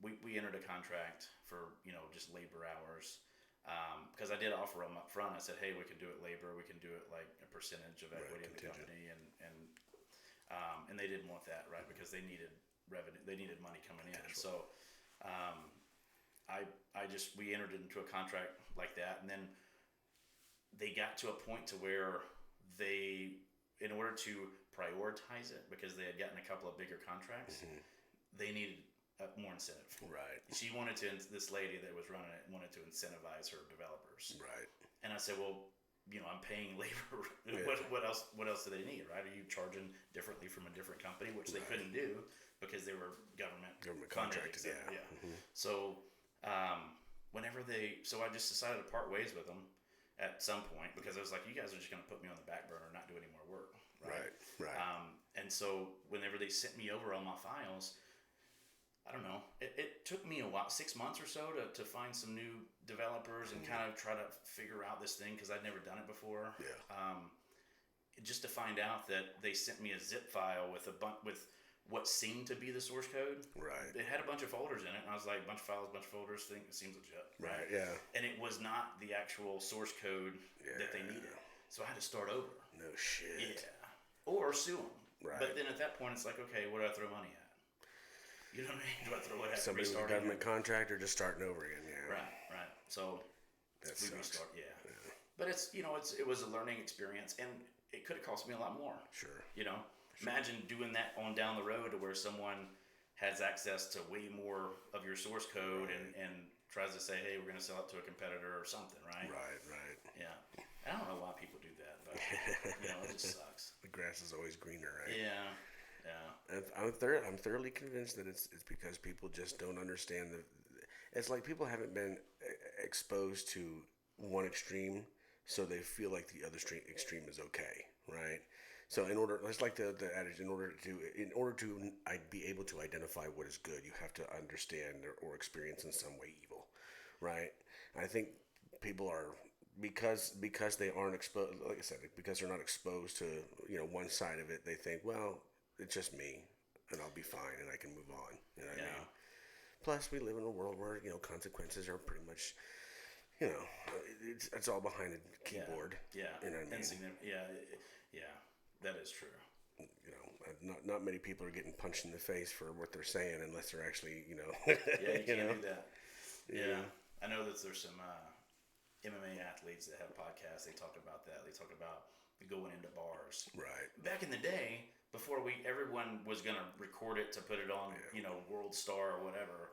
we entered a contract for, just labor hours. Because I did offer them up front. I said, hey, we can do it labor. We can do it a percentage of equity in the company. And they didn't want that, right? Because they needed revenue. They needed money coming in. So we entered into a contract like that. And then they got to a point to where in order to prioritize it, because they had gotten a couple of bigger contracts, they needed more incentive. Right. This lady that was running it wanted to incentivize her developers. Right. And I said, well, I'm paying labor. What else do they need, right? Are you charging differently from a different company, which they couldn't do because they were government contracted. Yeah. So so I just decided to part ways with them at some point, because I was like, you guys are just going to put me on the back burner and not do any more work. Right. And so whenever they sent me over all my files, I don't know, it took me a while, 6 months or so to find some new developers and kind of try to figure out this thing, because I'd never done it before. Yeah. Just to find out that they sent me a zip file with what seemed to be the source code. Right. It had a bunch of folders in it, and I was like, bunch of files, bunch of folders, it seems legit. Right, yeah. And it was not the actual source code that they needed. So I had to start over. No shit. Yeah. Or sue them. Right. But then at that point, it's like, okay, what do I throw money at? You know what I mean? Do I throw it at somebody with a government contract, or just starting over again? Yeah. Right. So we restart. Yeah. But it was a learning experience, and it could have cost me a lot more. Sure. Imagine doing that on down the road to where someone has access to way more of your source code and tries to say, hey, we're going to sell it to a competitor or something, right? Right. Yeah. I don't know why people do that, but it just sucks. The grass is always greener, right? Yeah. I'm thoroughly convinced that it's because people just don't understand it's like people haven't been exposed to one extreme, so they feel like the other extreme is okay, right? So it's like the adage, in order to be able to identify what is good, you have to understand or experience in some way evil, right? I think people are, because they aren't exposed, like I said, because they're not exposed to one side of it, they think, well, it's just me, and I'll be fine, and I can move on. You know what I mean? Plus, we live in a world where consequences are pretty much, it's all behind a keyboard. Yeah. You know what I mean? Yeah. That is true. Not many people are getting punched in the face for what they're saying unless they're actually, Yeah, you can't do that. Yeah. I know that there's some MMA athletes that have podcasts. They talk about that. They talk about going into bars. Right. Back in the day, before everyone was going to record it to put it on, World Star or whatever,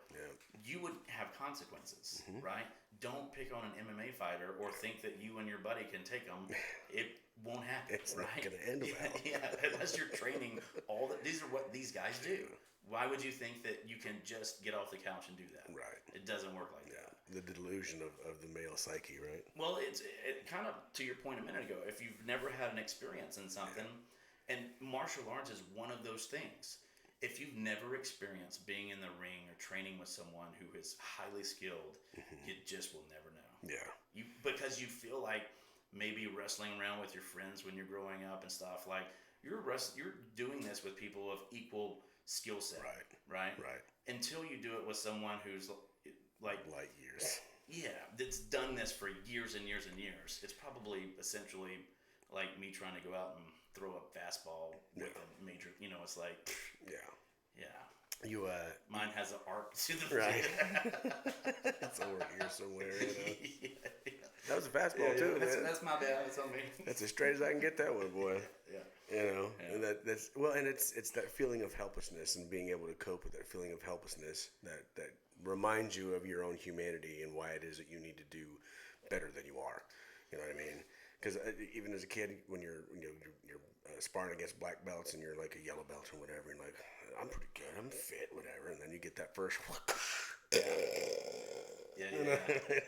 you would have consequences, right? Don't pick on an MMA fighter or think that you and your buddy can take them. It won't happen, it's right? not going to end well. Yeah, unless you're training these are what these guys do. Why would you think that you can just get off the couch and do that? Right. It doesn't work like that. The delusion of the male psyche, right? Well, it kind of, to your point a minute ago, if you've never had an experience in something, and martial arts is one of those things. If you've never experienced being in the ring or training with someone who is highly skilled, you just will never know. Yeah. Because you feel like maybe wrestling around with your friends when you're growing up and stuff, like you're doing this with people of equal skill set. Right. Until you do it with someone who's like light years. Yeah, that's done this for years and years and years. It's probably essentially like me trying to go out and throw a fastball with a major, it's like, you mine has an arc to the right. It's over here somewhere. That was a fastball too. That's my bad. That's on me. That's as straight as I can get that one, boy. And that's and it's that feeling of helplessness and being able to cope with that feeling of helplessness that reminds you of your own humanity and why it is that you need to do better than you are. You know what I mean? Because even as a kid, when you're sparring against black belts and you're like a yellow belt or whatever, and like, I'm pretty good, I'm fit, whatever, and then you get that first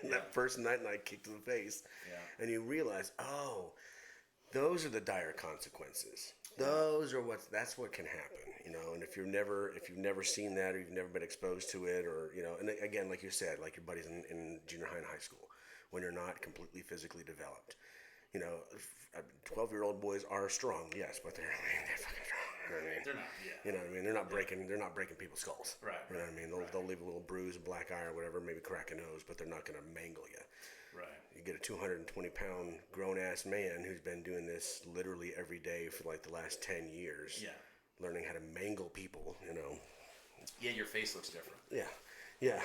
that first night kick to the face, and you realize, oh, those are the dire consequences. Those are that's what can happen, And if you've never seen that, or you've never been exposed to it, or and again, like you said, like your buddies in junior high and high school, when you're not completely physically developed. 12-year-old boys are strong, yes, but they're fucking strong. You know what I mean? They're not, You know what I mean? They're not breaking people's skulls. Right. You know what I mean? They'll leave a little bruise, a black eye, or whatever, maybe crack a nose, but they're not going to mangle you. Right. You get a 220-pound grown-ass man who's been doing this literally every day for like the last 10 years. Yeah. Learning how to mangle people, Yeah, your face looks different. Yeah.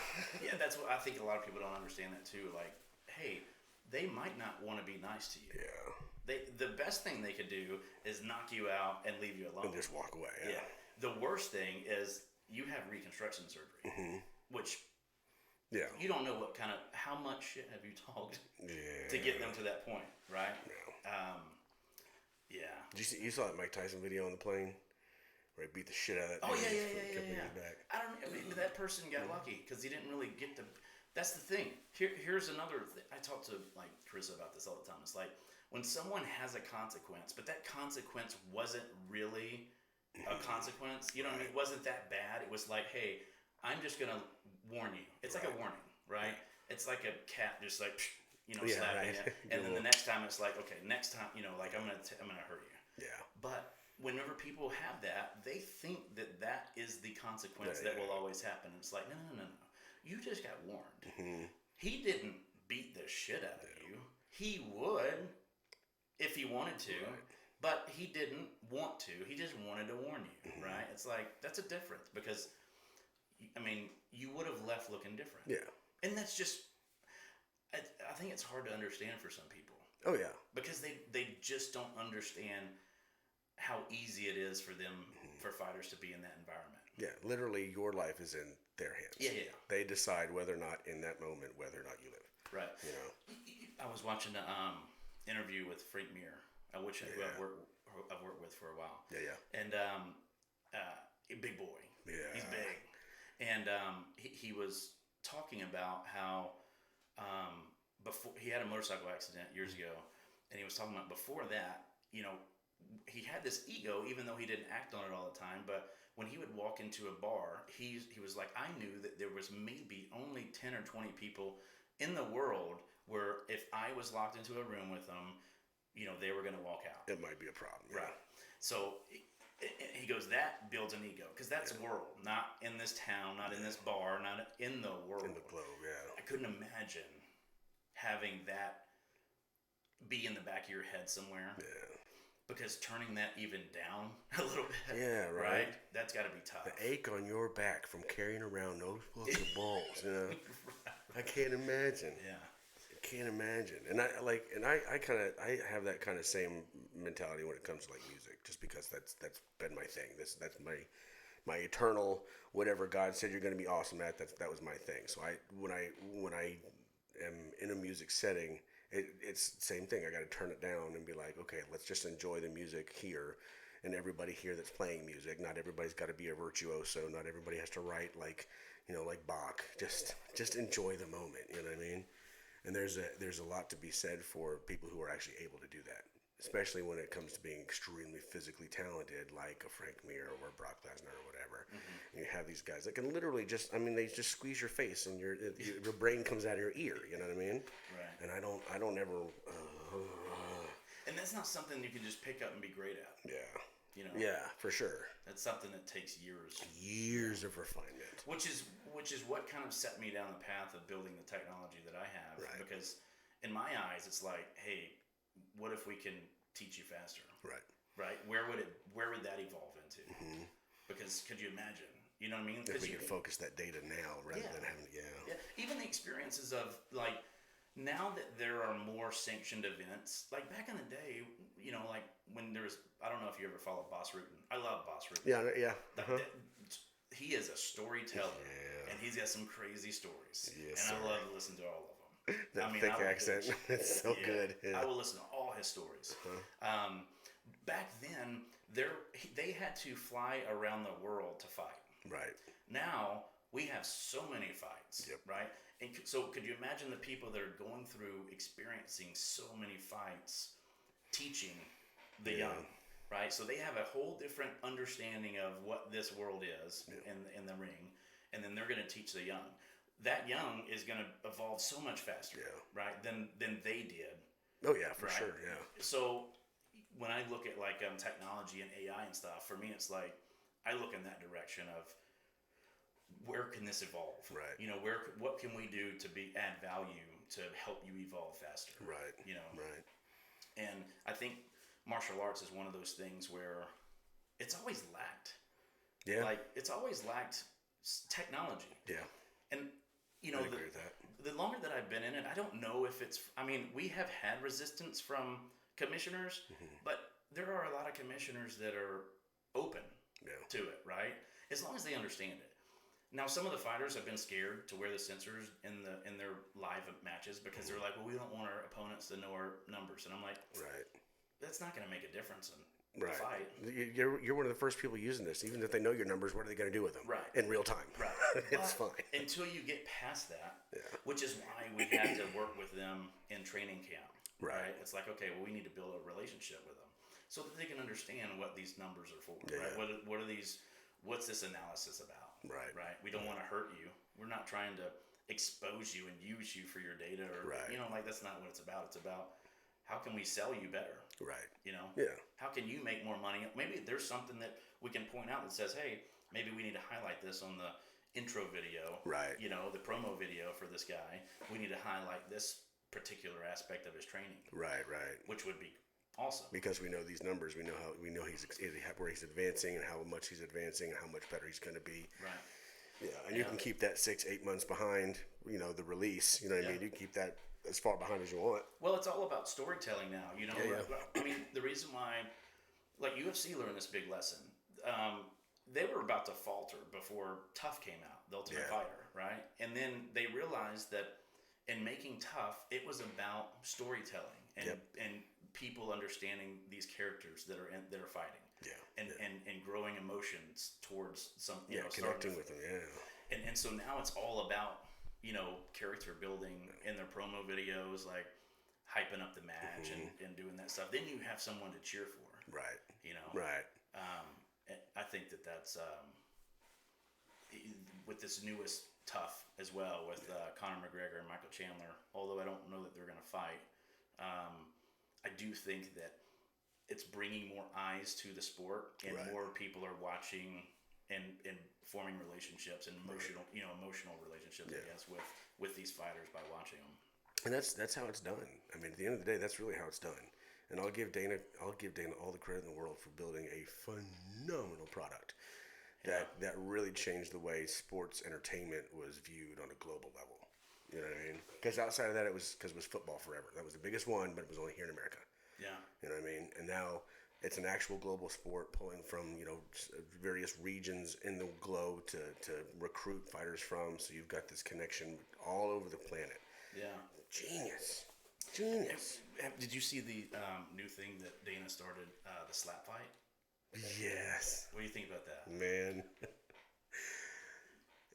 That's what I think a lot of people don't understand that too. Like, hey, they might not want to be nice to you. Yeah. The best thing they could do is knock you out and leave you alone. And just walk away. Yeah. The worst thing is you have reconstruction surgery, which you don't know how much shit have you talked to get them to that point, right? Yeah. You saw that Mike Tyson video on the plane where he beat the shit out of that dude a couple years back. I mean, that person got lucky because he didn't really get the. That's the thing. Here's another thing. I talk to like Carissa about this all the time. It's like when someone has a consequence, but that consequence wasn't really a consequence. You know what I mean? It wasn't that bad. It was like, hey, I'm just gonna warn you. It's like a warning, right? It's like a cat just like slapping you, and then the next time it's like, okay, next time like I'm gonna hurt you. Yeah. But whenever people have that, they think that is the consequence that will always happen. It's like no. You just got warned. He didn't beat the shit out of you. He would if he wanted to, but he didn't want to. He just wanted to warn you, right? It's like, that's a difference because, I mean, you would have left looking different. Yeah. And that's just, I think it's hard to understand for some people. Oh, yeah. Because they just don't understand how easy it is for them, for fighters to be in that environment. Yeah, literally your life is in their hands. Yeah. They decide whether or not in that moment, whether or not you live. Right. I was watching an interview with Frank Mir, which I've worked with for a while. Yeah. And a big boy. Yeah. He's big. And he was talking about how before he had a motorcycle accident years ago, and he was talking about before that, he had this ego, even though he didn't act on it all the time, but when he would walk into a bar, he was like, I knew that there was maybe only 10 or 20 people in the world where if I was locked into a room with them, they were going to walk out. It might be a problem. Yeah. Right. So he goes, that builds an ego, because that's world, not in this town, not in this bar, not in the world. In the globe, yeah. I couldn't imagine having that be in the back of your head somewhere. Yeah. Because turning that even down a little bit, right? That's got to be tough. The ache on your back from carrying around those fucking balls, Right. I can't imagine. Yeah. can't imagine. And I have that kind of same mentality when it comes to like music, just because that's been my thing. That's my eternal whatever God said you're going to be awesome at. That was my thing. So when I am in a music setting, it's the same thing. I got to turn it down and be like, okay, let's just enjoy the music here, and everybody here that's playing music. Not everybody's got to be a virtuoso. Not everybody has to write like Bach. Just enjoy the moment. You know what I mean? And there's a lot to be said for people who are actually able to do that, especially when it comes to being extremely physically talented, like a Frank Mir or Brock Lesnar or whatever. And you have these guys that can literally they just squeeze your face and your brain comes out of your ear. You know what I mean? Right. And I don't ever. And that's not something you can just pick up and be great at. Yeah. You know. Yeah, for sure. That's something that takes years. Years of refinement. Which is what kind of set me down the path of building the technology that I have. Right. Because in my eyes, it's like, hey, what if we can teach you faster? Right. Right. Where would that evolve into? Mm-hmm. Because could you imagine? You know what I mean? If we could focus that data now rather than having Even the experiences of like now that there are more sanctioned events, like back in the day, you know, like when there was, I don't know if you ever followed Boss Rutan. I love Boss Rutan. Yeah. He is a storyteller, and he's got some crazy stories. Yes, and I love to listen to all of them. That thick accent, it's so good. Yeah. I will listen to all his stories. Back then, they had to fly around the world to fight. Right. Now we have so many fights. Yep. Right. And so, could you imagine the people that are going through experiencing so many fights, teaching the young? Right, so they have a whole different understanding of what this world is in the ring, and then they're going to teach the young. That young is going to evolve so much faster, right, than they did. Oh yeah, for sure, yeah. So when I look at like technology and AI and stuff, for me it's like I look in that direction of where can this evolve? Right. You know, what can we do to add value to help you evolve faster? Right. You know. Right. And I think martial arts is one of those things where it's always lacked. Yeah. Like it's always lacked technology. Yeah. And you know, I agree with that. The longer that I've been in it, I don't know if it's. I mean, we have had resistance from commissioners, but there are a lot of commissioners that are open to it, right? As long as they understand it. Now, some of the fighters have been scared to wear the sensors in their live matches because they're like, well, we don't want our opponents to know our numbers, and I'm like, right. That's not going to make a difference in the fight. You're one of the first people using this. Even if they know your numbers, what are they going to do with them? Right. In real time. Right. It's fine. Until you get past that, which is why we had to work with them in training camp. Right. It's like, okay, well, we need to build a relationship with them so that they can understand what these numbers are for. Yeah. Right. What are these? What's this analysis about? Right. Right. We don't want to hurt you. We're not trying to expose you and use you for your data or you know, like that's not what it's about. It's about how can we sell you better? Right. You know? Yeah. How can you make more money? Maybe there's something that we can point out that says, hey, maybe we need to highlight this on the intro video. Right. You know, the promo video for this guy. We need to highlight this particular aspect of his training. Right. Which would be awesome. Because we know these numbers. We know where he's advancing and how much he's advancing and how much better he's going to be. Right. Yeah. And you can keep that 6-8 months behind, you know, the release. You know what I mean? You can keep that as far behind as you want. Well, it's all about storytelling now, you know. I mean, the reason why, like UFC learned this big lesson. They were about to falter before Tough came out, the Ultimate Fighter, right? And then they realized that in making Tough, it was about storytelling and people understanding these characters that are fighting. Yeah. And growing emotions towards some connecting with them. And so now it's all about, you know, character building in their promo videos, like hyping up the match and doing that stuff. Then you have someone to cheer for. Right. You know. Right. I think that's with this newest Tough as well with Conor McGregor and Michael Chandler. Although I don't know that they're going to fight, I do think that it's bringing more eyes to the sport and more people are watching and forming relationships and emotional relationships, I guess, with these fighters by watching them. And that's how it's done. I mean, at the end of the day, that's really how it's done. And I'll give Dana all the credit in the world for building a phenomenal product that really changed the way sports entertainment was viewed on a global level. You know what I mean? Because outside of that, it was football forever. That was the biggest one, but it was only here in America. Yeah. You know what I mean? And now it's an actual global sport, pulling from various regions in the globe to recruit fighters from. So you've got this connection all over the planet. Yeah. Genius. Did you see the new thing that Dana started, the slap fight? Yes. What do you think about that? Man.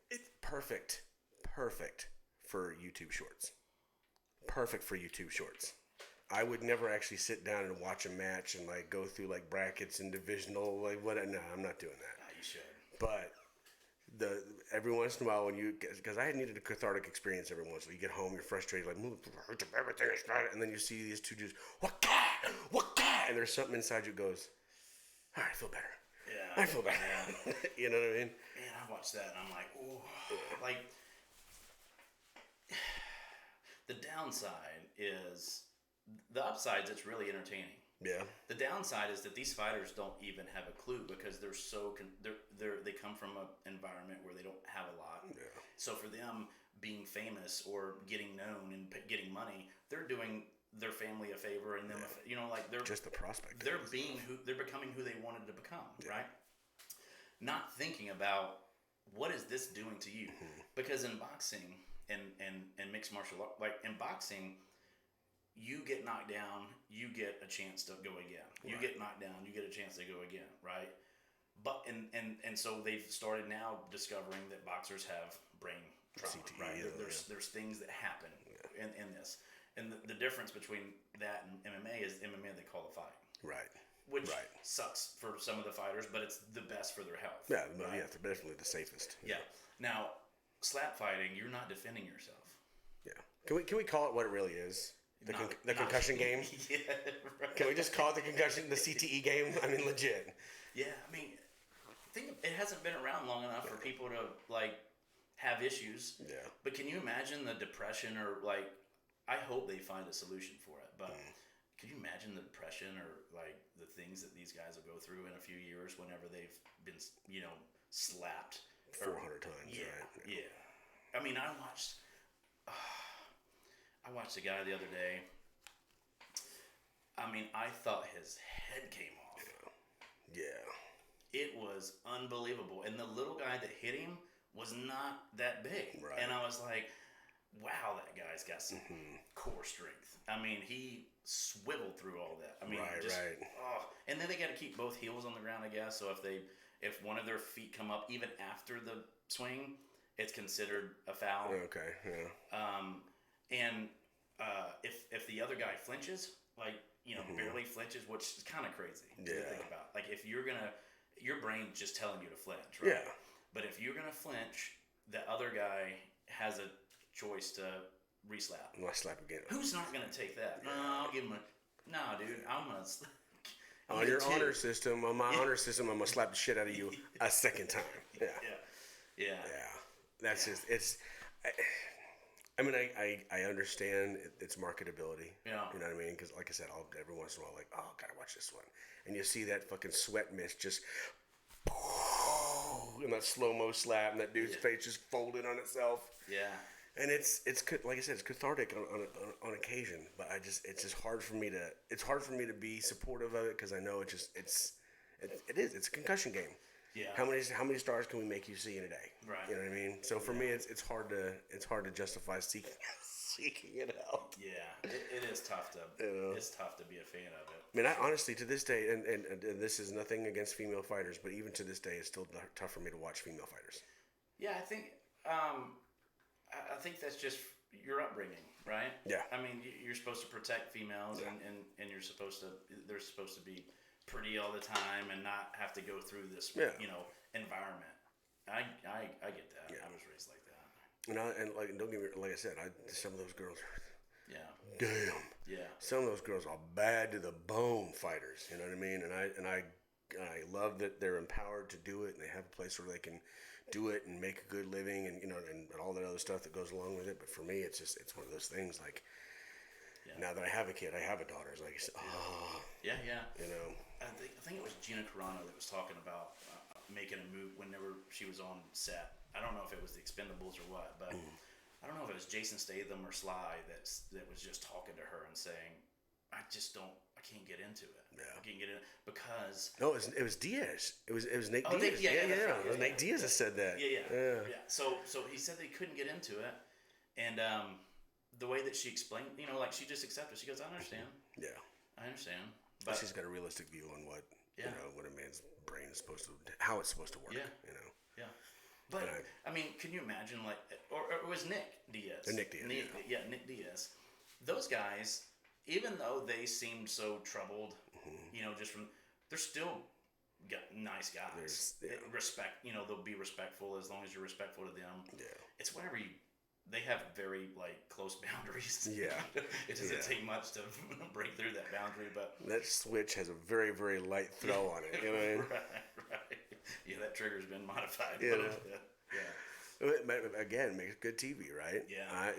It's perfect for YouTube Shorts. Perfect for YouTube Shorts. I would never actually sit down and watch a match and like go through like brackets and divisional what. No, I'm not doing that. Yeah, you should. But every once in a while because I needed a cathartic experience every once in a while. You get home, you're frustrated, like everything is right, and then you see these two dudes, what, and there's something inside you goes, all right, I feel better. Yeah, I feel better. Yeah. You know what I mean? Man, I watched that and I'm like, oh, like the downside is the upsides. It's really entertaining. Yeah. The downside is that these fighters don't even have a clue because they're so they come from an environment where they don't have a lot. Yeah. So for them being famous or getting known and getting money, they're doing their family a favor and them, like they're just the prospect. They're becoming who they wanted to become, right? Not thinking about what is this doing to you, because in boxing and mixed martial art, like in boxing, you get knocked down, you get a chance to go again. You get knocked down, you get a chance to go again, right? But and so they've started now discovering that boxers have brain trauma, CTE, right? There's things that happen in this. And the difference between that and MMA is MMA they call a fight. Right. Which sucks for some of the fighters, but it's the best for their health. Yeah, right? Yeah, it's definitely the safest. Yeah. Now, slap fighting, you're not defending yourself. Yeah. Can we call it what it really is? The concussion game? Yeah, right. Can we just call it the CTE game? I mean, legit. Yeah, I mean, it hasn't been around long enough for people to, like, have issues. Yeah. But can you imagine the depression or, like, I hope they find a solution for it, but can you imagine the depression or, like, the things that these guys will go through in a few years whenever they've been, slapped 400 times, yeah, right? Yeah. I mean, I watched a guy the other day. I mean, I thought his head came off. Yeah. It was unbelievable. And the little guy that hit him was not that big. Right. And I was like, wow, that guy's got some core strength. I mean, he swiveled through all that. I mean, right. Oh. And then they got to keep both heels on the ground, I guess. So if one of their feet come up even after the swing, it's considered a foul. Okay, yeah. And if the other guy flinches, like, barely flinches, which is kind of crazy to think about. Like, if your brain's just telling you to flinch, right? Yeah. But if you're going to flinch, the other guy has a choice to re-slap. Well, I slap again. Who's not going to take that? No, I'll give him no, dude, I'm going to slap. On your honor system, on my honor system, I'm going to slap the shit out of you a second time. Yeah. Yeah. That's just, it's... I mean, I understand its marketability. Yeah. You know what I mean? Because, like I said, every once in a while, like, oh, gotta watch this one. And you see that fucking sweat mist just, and that slow-mo slap, and that dude's face just folded on itself. Yeah. And it's like I said, it's cathartic on occasion, but it's just hard for me to be supportive of it because I know it's a concussion game. Yeah. How many stars can we make you see in a day? Right. You know what I mean? So for me, it's hard to justify seeking it out. Yeah. It is tough to it's tough to be a fan of it. I mean, I honestly to this day, and this is nothing against female fighters, but even to this day, it's still tough for me to watch female fighters. Yeah, I think that's just your upbringing, right? Yeah. I mean, you're supposed to protect females, and they're supposed to be pretty all the time and not have to go through this, environment. I get that. Yeah. I was raised like that. And don't get me, like I said, some of those girls are. Yeah. Damn. Yeah. Some of those girls are bad to the bone fighters. You know what I mean? And I love that they're empowered to do it, and they have a place where they can do it and make a good living, and and all that other stuff that goes along with it. But for me, it's one of those things like. Yeah. Now that I have a kid, I have a daughter. It's like, oh. Yeah. I think it was Gina Carano that was talking about making a move whenever she was on set. I don't know if it was the Expendables or what, but I don't know if it was Jason Statham or Sly that was just talking to her and saying, I can't get into it. Yeah. I can't get in because no, it was Diaz. It was Nate Diaz. Yeah. It was Nate Diaz that said that. Yeah. So he said they couldn't get into it, and the way that she explained, like she just accepted. She goes, I understand. Yeah. I understand. But she's got a realistic view on what what a man's brain is supposed to, how it's supposed to work. Yeah. Yeah. But can you imagine or it was Nick Diaz. Nick Diaz. Nick Diaz. Those guys, even though they seemed so troubled, just from, they're still nice guys. Respect, they'll be respectful as long as you're respectful to them. Yeah. It's whenever they have very close boundaries. Yeah. It doesn't take much to break through that boundary, but that switch has a very, very light throw on it. You know what I mean? Right. Yeah, that trigger's been modified a little bit. Yeah. Again, makes good TV, right? Yeah.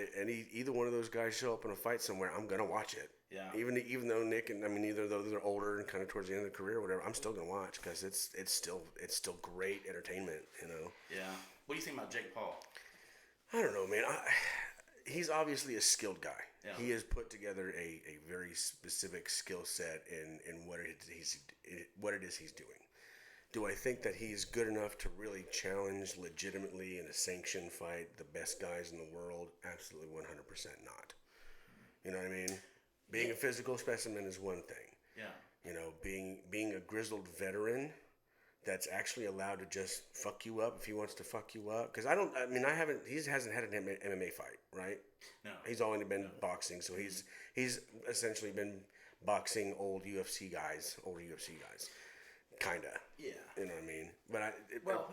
Either one of those guys show up in a fight somewhere, I'm gonna watch it. Yeah. Even though Nick and either though they're older and kind of towards the end of their career or whatever, I'm still gonna watch because it's still great entertainment. Yeah. What do you think about Jake Paul? I don't know, man. He's obviously a skilled guy. Yeah. He has put together a very specific skill set in what it is he's doing. Do I think that he's good enough to really challenge legitimately in a sanctioned fight the best guys in the world? Absolutely 100% not. You know what I mean? Being a physical specimen is one thing. Yeah. Being a grizzled veteran that's actually allowed to just fuck you up if he wants to fuck you up. Because he hasn't had an MMA fight, right? No. He's only been boxing, so he's essentially been boxing older UFC guys. Kinda. Yeah. You know what I mean? But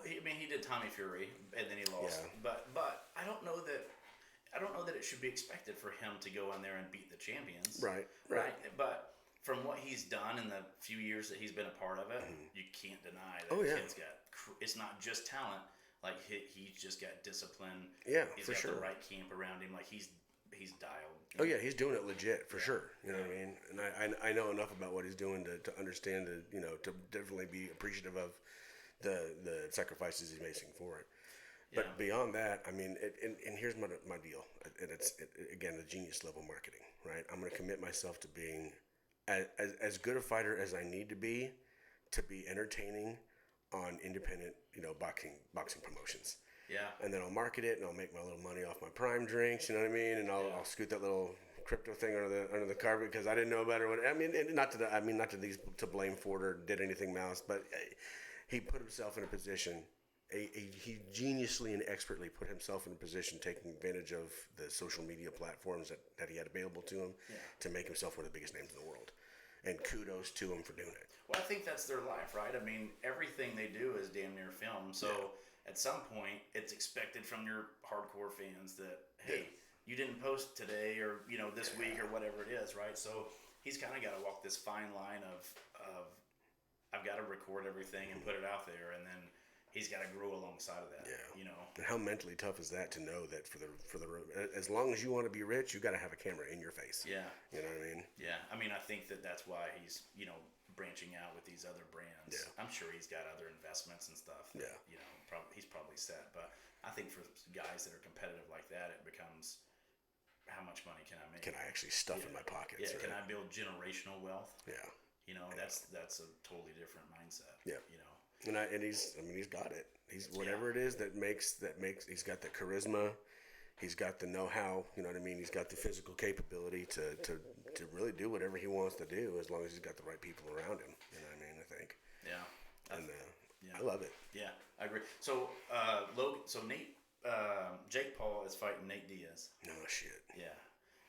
he did Tommy Fury and then he lost. Yeah. But I don't know that it should be expected for him to go in there and beat the champions. Right. But from what he's done in the few years that he's been a part of it, you can't deny that kid's got. It's not just talent. Like he's just got discipline. Yeah, he's for got sure. the right camp around him. Like he's dialed. Oh yeah, he's doing it legit for sure. You know what I mean? And I know enough about what he's doing to understand to definitely be appreciative of the sacrifices he's making for it. But beyond that, and here's my deal, and it's again the genius level marketing, right? I'm going to commit myself to being as good a fighter as I need to be entertaining on independent, boxing promotions. Yeah. And then I'll market it, and I'll make my little money off my Prime drinks. You know what I mean? And I'll scoot that little crypto thing under the carpet because I didn't know about it. Not to blame for it or did anything mouse, but he put himself in a position. He geniusly and expertly put himself in a position, taking advantage of the social media platforms that he had available to him to make himself one of the biggest names in the world. And kudos to him for doing it. Well, I think that's their life, right? Everything they do is damn near film. So at some point, it's expected from your hardcore fans that, hey, you didn't post today or, this week or whatever it is, right? So he's kind of got to walk this fine line of I've got to record everything and put it out there, and then he's got to grow alongside of that. Yeah. And how mentally tough is that to know that for the as long as you want to be rich, you got to have a camera in your face. Yeah. You know what I mean? Yeah. I think that's why he's branching out with these other brands. Yeah. I'm sure he's got other investments and stuff. That, he's probably set. But I think for guys that are competitive like that, it becomes how much money can I make? Can I actually stuff in my pockets? Yeah. Right? Can I build generational wealth? Yeah. That's a totally different mindset. Yeah. And he's got it. He's whatever it is that makes he's got the charisma, he's got the know-how, you know what I mean? He's got the physical capability to really do whatever he wants to do as long as he's got the right people around him. You know what I mean? I think. Yeah. And I love it. Yeah, I agree. So Jake Paul is fighting Nate Diaz. No shit. Yeah.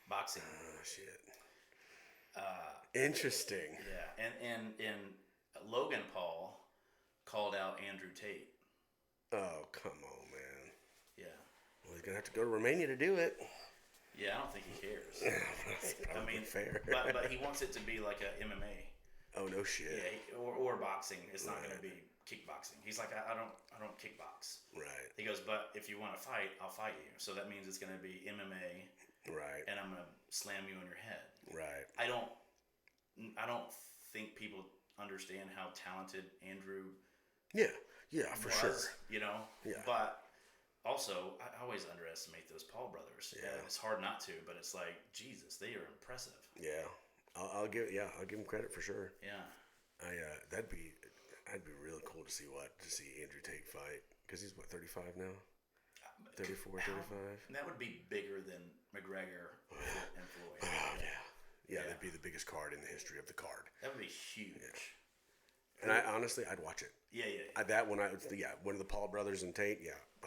Boxing. Oh shit. Interesting. Yeah. And Logan Paul called out Andrew Tate. Oh, come on, man. Yeah. Well, he's going to have to go to Romania to do it. Yeah, I don't think he cares. Fair. but he wants it to be like a MMA. Oh, no shit. Yeah, or boxing. It's not going to be kickboxing. He's like, I don't kickbox. Right. He goes, but if you want to fight, I'll fight you. So that means it's going to be MMA. Right. And I'm going to slam you on your head. Right. I don't think people understand how talented Andrew Yeah, for sure. Yeah. But also, I always underestimate those Paul brothers. years. Yeah. And it's hard not to, but it's like, Jesus, they are impressive. Yeah. I'll give him credit for sure. Yeah. That'd be really cool to see Andrew Tate fight, because he's what, 35 now? 34, 35? And that would be bigger than McGregor and Floyd. Oh, yeah. That'd be the biggest card in the history of the card. That would be huge. Yeah. And honestly, I'd watch it. Yeah. One of the Paul brothers and Tate,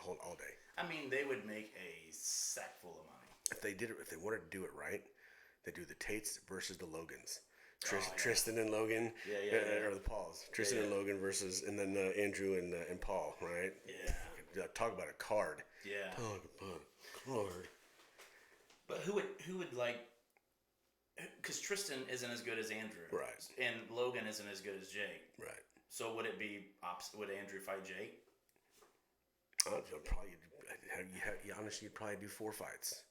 all day. I mean, they would make a sack full of money. If they wanted to do it right, they do the Tates versus the Logans. Tristan and Logan, or the Pauls. Tristan and Logan versus, and then Andrew and Paul, right? Yeah. Talk about a card. Yeah. Talk about a card. But who would like? Because Tristan isn't as good as Andrew, right? And Logan isn't as good as Jake, right? So would it be opposite? Would Andrew fight Jake? Probably. Honestly, you'd probably do 4 fights.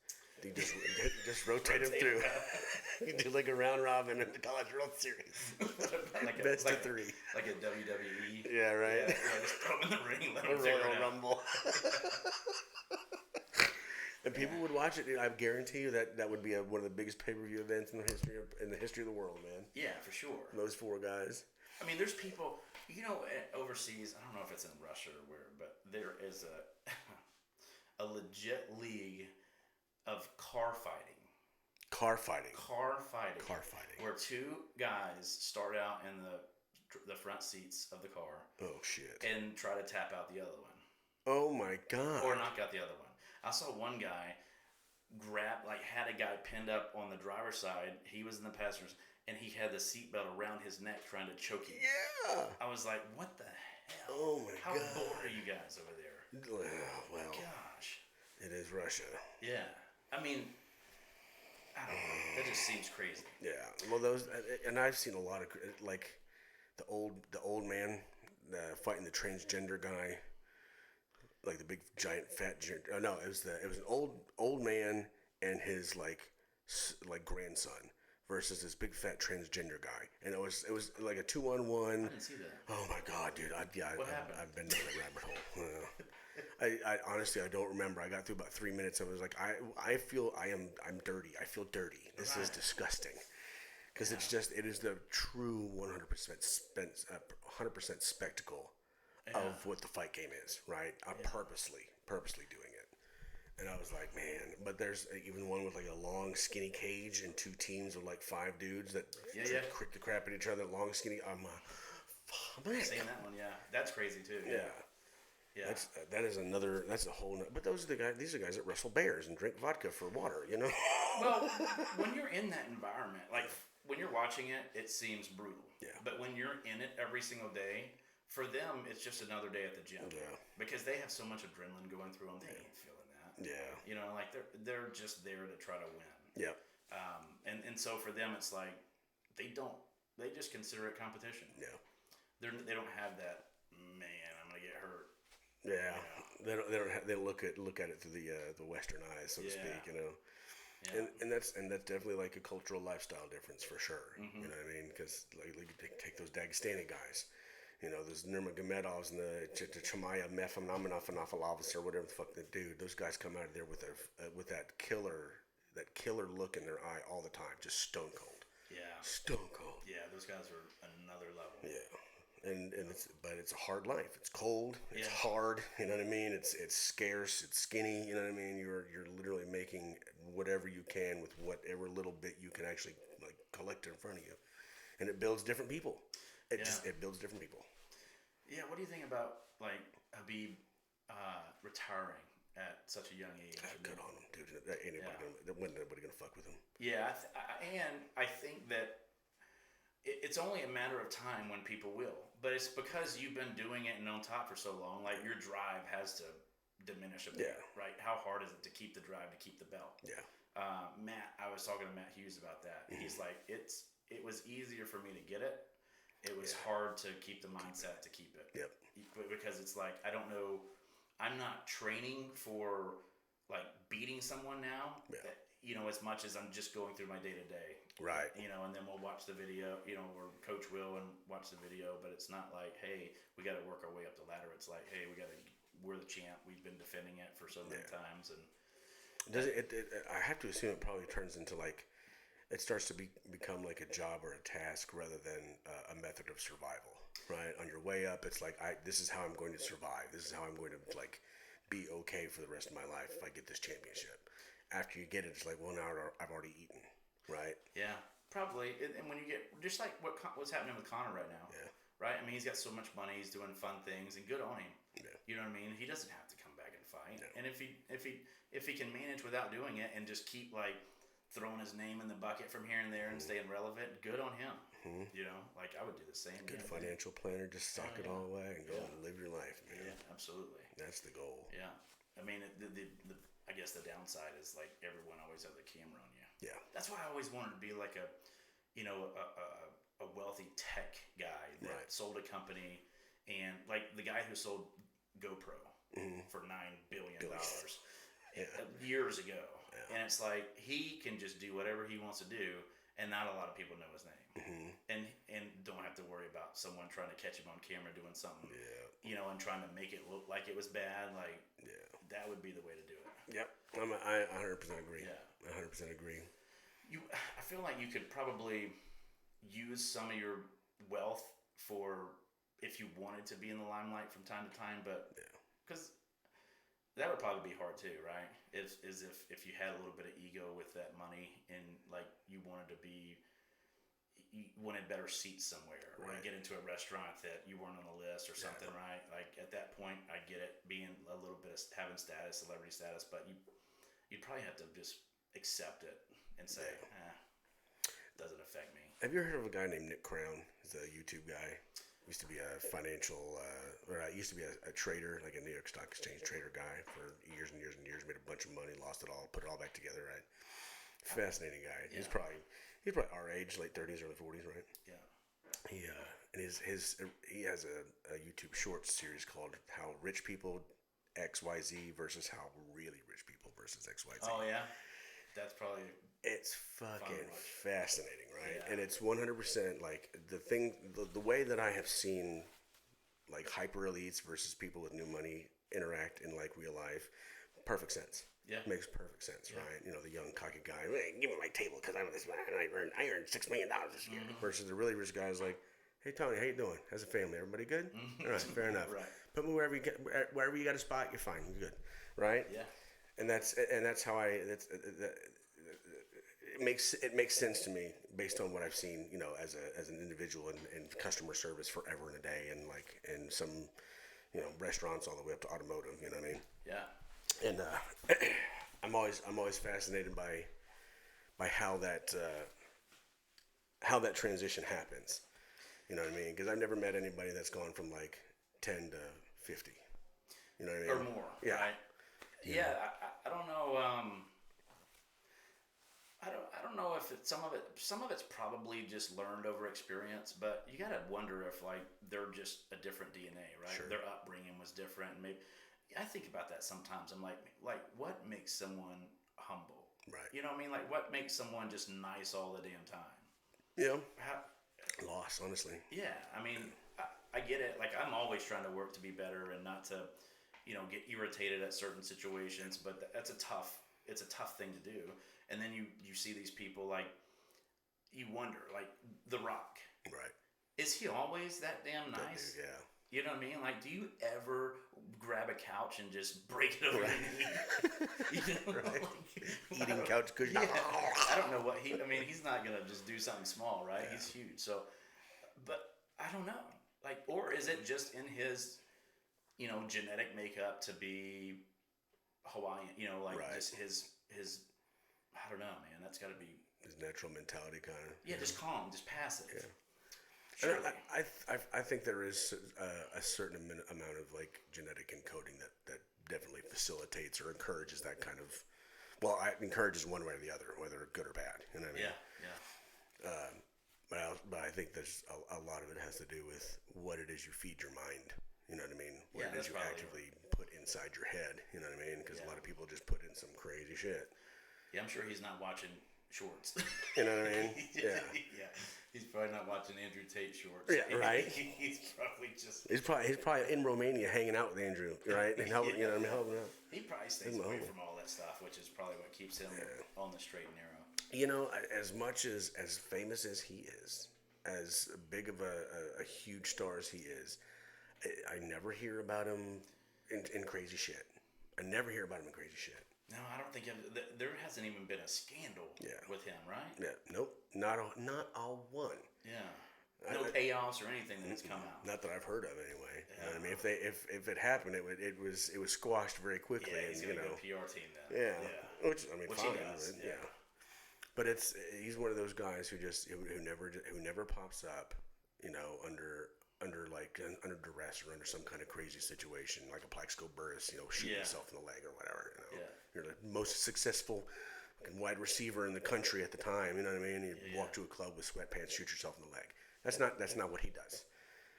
You just rotate them through. You do like a round robin in the College World Series. Best of 3. Like a WWE. Yeah, right. Yeah, just throw them in the ring. Let a Royal Rumble. And people would watch it. I guarantee you that would be one of the biggest pay-per-view events in the history of the world, man. Yeah, for sure. Those 4 guys. I mean, there's people, overseas. I don't know if it's in Russia or where, but there is a legit league of car fighting. Car fighting. Where 2 guys start out in the front seats of the car. Oh shit. And try to tap out the other one. Oh my god. Or knock out the other one. I saw one guy had a guy pinned up on the driver's side. He was in the passenger's, and he had the seatbelt around his neck trying to choke him. Yeah. I was like, what the hell? Oh my god. How bored are you guys over there? Well. Gosh. It is Russia. Yeah. I mean, I don't know. That just seems crazy. Yeah. Well, and I've seen a lot of, like, the old man fighting the transgender guy, like the big giant fat. Oh no, it was an old man and his like grandson versus this big fat transgender guy, and it was like a 2-on-1. I didn't see that. Oh my god, dude! What happened? I've been down that rabbit hole. I honestly don't remember. I got through about 3 minutes. I was like, I feel I'm dirty. I feel dirty. This is disgusting. Because it is the true 100% spectacle of what the fight game is, right? I'm purposely doing it. And I was like, man, but there's even one with like a long skinny cage and 2 teams of like 5 dudes that kick the crap at each other. Long skinny. I've seen that one. Yeah, that's crazy too. Yeah. Yeah. That's a whole. But these are guys that wrestle bears and drink vodka for water. You know. Well, when you're in that environment, like when you're watching it, it seems brutal. Yeah. But when you're in it every single day, for them, it's just another day at the gym. Yeah. Because they have so much adrenaline going through them, they ain't feeling that. Yeah. You know, like they're just there to try to win. Yeah. And so for them, it's like they just consider it competition. Yeah. They don't have that, man, I'm gonna get hurt. Yeah. You know? They don't look at it through the Western eyes, so to speak. You know. Yeah. And that's definitely like a cultural lifestyle difference for sure. Mm-hmm. You know what I mean? Because like take those Dagestani guys, you know, those Nurmagomedovs and the Chamaya Mefanafalovs or whatever the fuck they do. Those guys come out of there with that killer look in their eye all the time, just stone cold. Yeah. Stone cold. Yeah, those guys are another level. Yeah. And it's a hard life. It's cold. It's hard. You know what I mean? It's scarce. It's skinny. You know what I mean? You're literally making whatever you can with whatever little bit you can actually like collect in front of you, and it builds different people. It builds different people. Yeah. What do you think about like Habib retiring at such a young age? Good on him, dude. Wasn't anybody gonna fuck with him? Yeah, and I think that. It's only a matter of time when people will, but it's because you've been doing it and on top for so long. Like your drive has to diminish a bit, right? How hard is it to keep the drive, to keep the belt? Yeah. I was talking to Matt Hughes about that. Mm-hmm. He's like, it was easier for me to get it. It was hard to keep the mindset to keep it. Yep. Because it's like I don't know, I'm not training for like beating someone now. Yeah. You know, as much as I'm just going through my day to day. Right. You know, and then we'll watch the video, you know, or coach will and watch the video, but it's not like, hey, we got to work our way up the ladder. It's like, hey, we're the champ. We've been defending it for so many times. And Does it? I have to assume it probably turns into like it starts to become like a job or a task rather than a method of survival. Right on your way up, it's like this is how I'm going to survive. This is how I'm going to like be okay for the rest of my life if I get this championship. After you get it, it's like, well, now I've already eaten, right? Yeah, probably. And when you get just like what's happening with Connor right now, right? I mean, he's got so much money, he's doing fun things, and good on him. Yeah. You know what I mean? He doesn't have to come back and fight. Yeah. And if he can manage without doing it and just keep like throwing his name in the bucket from here and there and staying relevant, good on him. Mm-hmm. You know, like I would do the same. Good financial planner, just suck it all away and go and live your life, man. Yeah, absolutely. That's the goal. Yeah, I mean, the I guess the downside is like everyone always has a camera on you. Yeah, that's why I always wanted to be like a wealthy tech guy that sold a company, and like the guy who sold GoPro for $9 billion years ago. Yeah. And it's like he can just do whatever he wants to do, and not a lot of people know his name, and don't have to worry about someone trying to catch him on camera doing something, and trying to make it look like it was bad. Like, that would be the way to do it. Yep, I 100% agree. Yeah, 100% agree. I feel like you could probably use some of your wealth for if you wanted to be in the limelight from time to time, but because that would probably be hard too, right? If you had a little bit of ego with that money and like you wanted better seats somewhere, or you get into a restaurant that you weren't on the list or something, right? Like at that point, I get it, being a little bit of having status, celebrity status, but you'd probably have to just accept it and say, doesn't affect me. Have you heard of a guy named Nick Crown? He's a YouTube guy. Used to be a used to be a trader, like a New York Stock Exchange trader guy for years and years and years. Made a bunch of money, lost it all, put it all back together. Right, fascinating guy. Yeah. He's probably our age, late 30s, early 40s, right? Yeah. He he has a YouTube Shorts series called "How Rich People XYZ versus How Really Rich People versus XYZ." Oh yeah, that's probably. It's fucking fascinating, right? Yeah. And it's 100% like the way that I have seen like hyper elites versus people with new money interact in like real life, perfect sense. Yeah, makes perfect sense, right? The young cocky guy, hey, give me my table because I'm this man and I earned $6 million this year. Versus the really rich guy's like, hey Tony, how you doing? How's the family? Everybody good? All right, fair enough. Right. Put me wherever you got a spot, you're fine, you're good, right? Yeah. And that's how it makes sense to me based on what I've seen, as an individual in customer service forever and a day, and like in some, restaurants all the way up to automotive. You know what I mean? Yeah. And I'm always fascinated by how that transition happens. You know what I mean? Because I've never met anybody that's gone from like 10 to 50. You know what I mean? Or more. Yeah. Right? Yeah. I don't know. I don't know if some of it's probably just learned over experience, but you gotta wonder if like they're just a different DNA, right? Sure. Their upbringing was different. And maybe I think about that sometimes. I'm like what makes someone humble? Right. You know what I mean? Like what makes someone just nice all the damn time? Yeah. Loss, honestly. Yeah. I mean, I get it. Like I'm always trying to work to be better and not to, get irritated at certain situations. But it's a tough thing to do. And then you see these people like, you wonder, like The Rock. Right. Is he always that damn nice? Dude, yeah. You know what I mean? Like, do you ever grab a couch and just break it over and eat? Right. Eating couch cushions. Yeah. I don't know what he's not going to just do something small, right? Yeah. He's huge. So, but I don't know. Like, or is it just in his, genetic makeup to be Hawaiian, just his I don't know, man. That's got to be his natural mentality, kind of. Yeah, just calm, just passive. Yeah. Sure. I think there is a certain amount of like genetic encoding that definitely facilitates or encourages that kind of. Well, it encourages one way or the other, whether good or bad. You know what I mean? Yeah. But I think there's a lot of it has to do with what it is you feed your mind. You know what I mean? What it is you actively put inside your head. You know what I mean? Because a lot of people just put in some crazy shit. Yeah, I'm sure he's not watching shorts. You know what I mean? Yeah. Yeah. He's probably not watching Andrew Tate shorts. Yeah, right. He's probably just. He's probably in Romania hanging out with Andrew, right? And helping, you know what I mean? Helping out. He probably stays away from all that stuff, which is probably what keeps him on the straight and narrow. You know, as much as famous as he is, as big of a huge star as he is, I never hear about him in crazy shit. I never hear about him in crazy shit. No, I don't think there hasn't even been a scandal with him, right? Yeah, nope, not a one. Yeah, no payoffs or anything that's come out. Not that I've heard of, anyway. Yeah. You know what I mean, if it happened, it was squashed very quickly. Yeah, he's and, got a PR team then. Yeah, which I mean, which fine, he does. Yeah. But he's one of those guys who never pops up, you know, under duress or under some kind of crazy situation like a Plaxico Burress, you know, shooting himself in the leg or whatever. You know, you're the most successful wide receiver in the country at the time. You know what I mean? You walk to a club with sweatpants, shoot yourself in the leg. That's not what he does.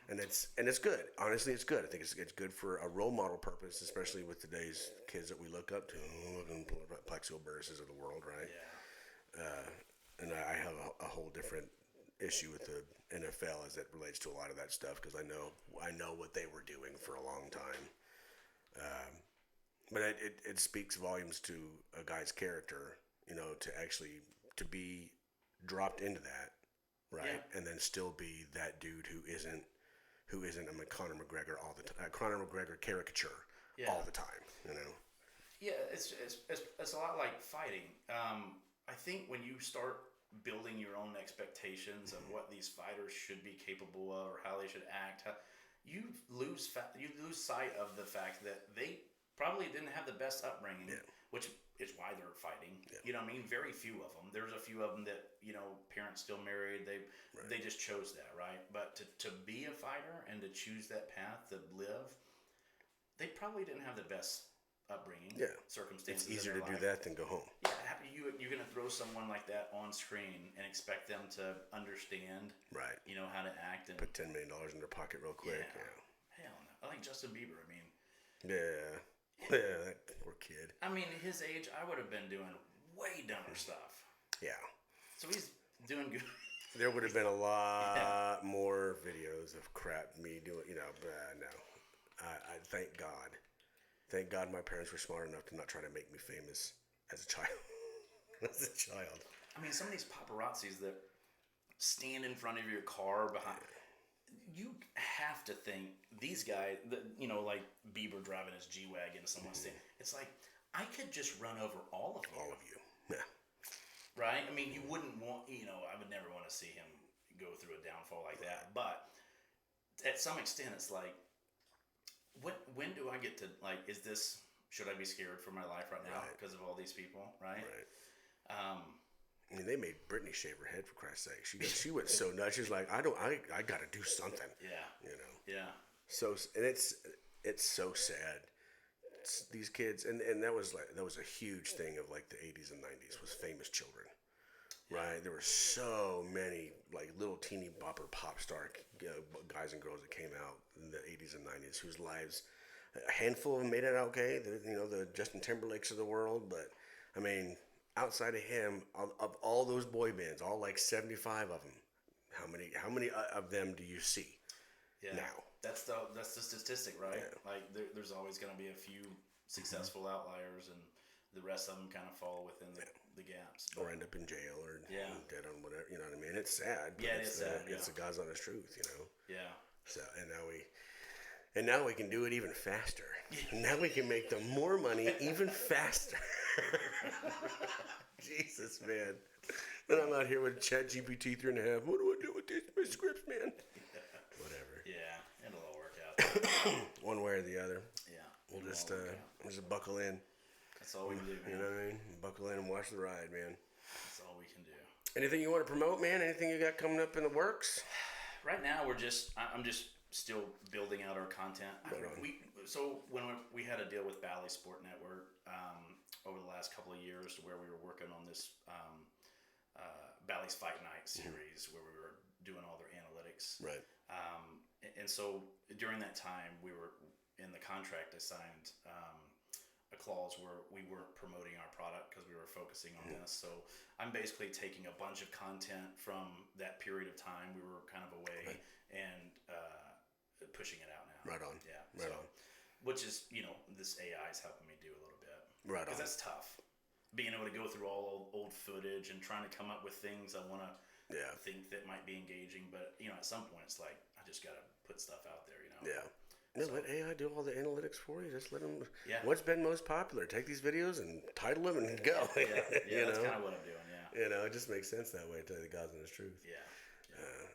And it's good. Honestly, it's good. I think it's good for a role model purpose, especially with today's kids that we look up to, Plaxico Burresses of the world, right? Yeah. And I have a whole different issue with the NFL as it relates to a lot of that stuff because I know what they were doing for a long time. But it speaks volumes to a guy's character, you know, to be dropped into that, right? Yeah. And then still be that dude who isn't a Conor McGregor all the time, Conor McGregor caricature all the time, you know. Yeah, it's a lot like fighting. I think when you start building your own expectations of what these fighters should be capable of or how they should act, you lose sight of the fact that they probably didn't have the best upbringing, which is why they're fighting. Yeah. You know what I mean? Very few of them. There's a few of them that, you know, parents still married. They just chose that, right? But to be a fighter and to choose that path to live, they probably didn't have the best upbringing, circumstances. It's easier to do that than go home. Yeah, you're going to throw someone like that on screen and expect them to understand, right? You know, how to act and put $10 million in their pocket real quick. Yeah. Hell no. I think Justin Bieber. I mean, that poor kid. I mean, his age, I would have been doing way dumber stuff. Yeah. So he's doing good. There would have been a lot more videos of crap me doing, you know. But no, I thank God. Thank God my parents were smart enough to not try to make me famous as a child. I mean, some of these paparazzis that stand in front of your car behind, you have to think these guys, you know, like Bieber driving his G-Wagon, someone saying, it's like, I could just run over all of you. All of you. Yeah. Right? I mean, you wouldn't want, you know, I would never want to see him go through a downfall like that. But at some extent, it's like, when do I get to, like, should I be scared for my life right now because of all these people, right? I mean, they made Britney shave her head, for Christ's sake. She went so nuts. She's like, I got to do something. Yeah. You know. Yeah. So, and it's so sad. These kids, and that was a huge thing of like the 80s and 90s was famous children. Right, there were so many like little teeny bopper pop star guys and girls that came out in the 80s and 90s whose lives, a handful of them made it okay. The Justin Timberlakes of the world, but I mean, outside of him, of all those boy bands, all like 75 of them, how many of them do you see now? That's the statistic, right? Yeah. Like there's always going to be a few successful outliers, and the rest of them kind of fall within the gaps. Or end up in jail or dead on whatever, you know what I mean? It's sad. But it's sad. It's the God's honest truth, you know? Yeah. So, and now we can do it even faster. Now we can make them more money even faster. Jesus, man. And I'm out here with ChatGPT 3.5. What do I do with these my scripts, man? Whatever. Yeah, it'll all work out. One way or the other. Yeah. We'll just buckle in. That's all we can do, man. You know what I mean? Buckle in and watch the ride, man. That's all we can do. Anything you want to promote, man? Anything you got coming up in the works? Right now, I'm just still building out our content. So when we had a deal with Bally Sport Network over the last couple of years, where we were working on this Bally's Fight Night series, where we were doing all their analytics. Right. And so during that time, we were in the contract. I signed a clause where we weren't promoting our product because we were focusing on this. So I'm basically taking a bunch of content from that period of time we were kind of away and pushing it out now. Right on. Yeah. Right on. Which is, this AI is helping me do a little bit. Right on. Because that's tough. Being able to go through all old footage and trying to come up with things I want to think that might be engaging. But, at some point it's like, I just got to put stuff out there, Yeah. No, let AI do all the analytics for you. Just let them. Yeah. What's been most popular? Take these videos and title them and go. Yeah, that's kind of what I'm doing. Yeah. It just makes sense that way. To tell you the God's honest truth. Yeah.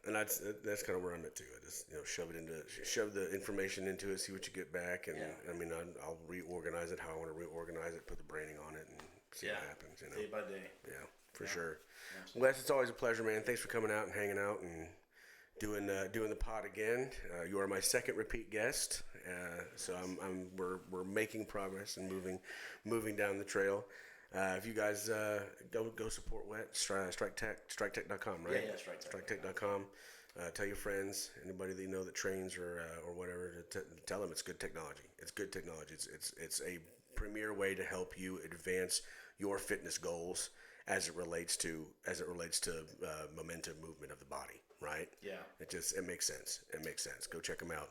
And that's kind of where I'm at too. I just shove the information into it, see what you get back, and I mean I'll reorganize it how I want to reorganize it, put the branding on it, and see what happens. Day by day. Yeah, for sure. Absolutely. Wes, it's always a pleasure, man. Thanks for coming out and hanging out and doing the pod again. You are my second repeat guest, so we're making progress and moving down the trail. If you guys go support StrikeTec, StrikeTec.com, right? Yeah, StrikeTec. StrikeTec.com. Tell your friends, anybody that you know that trains or whatever, to tell them it's good technology. It's good technology. It's a premier way to help you advance your fitness goals as it relates to momentum movement of the body, right? Yeah. It makes sense. It makes sense. Go check them out.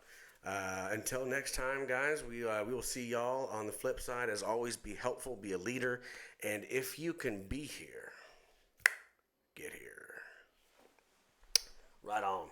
Until next time, guys, we will see y'all on the flip side. As always, be helpful, be a leader, and if you can be here, get here. Right on.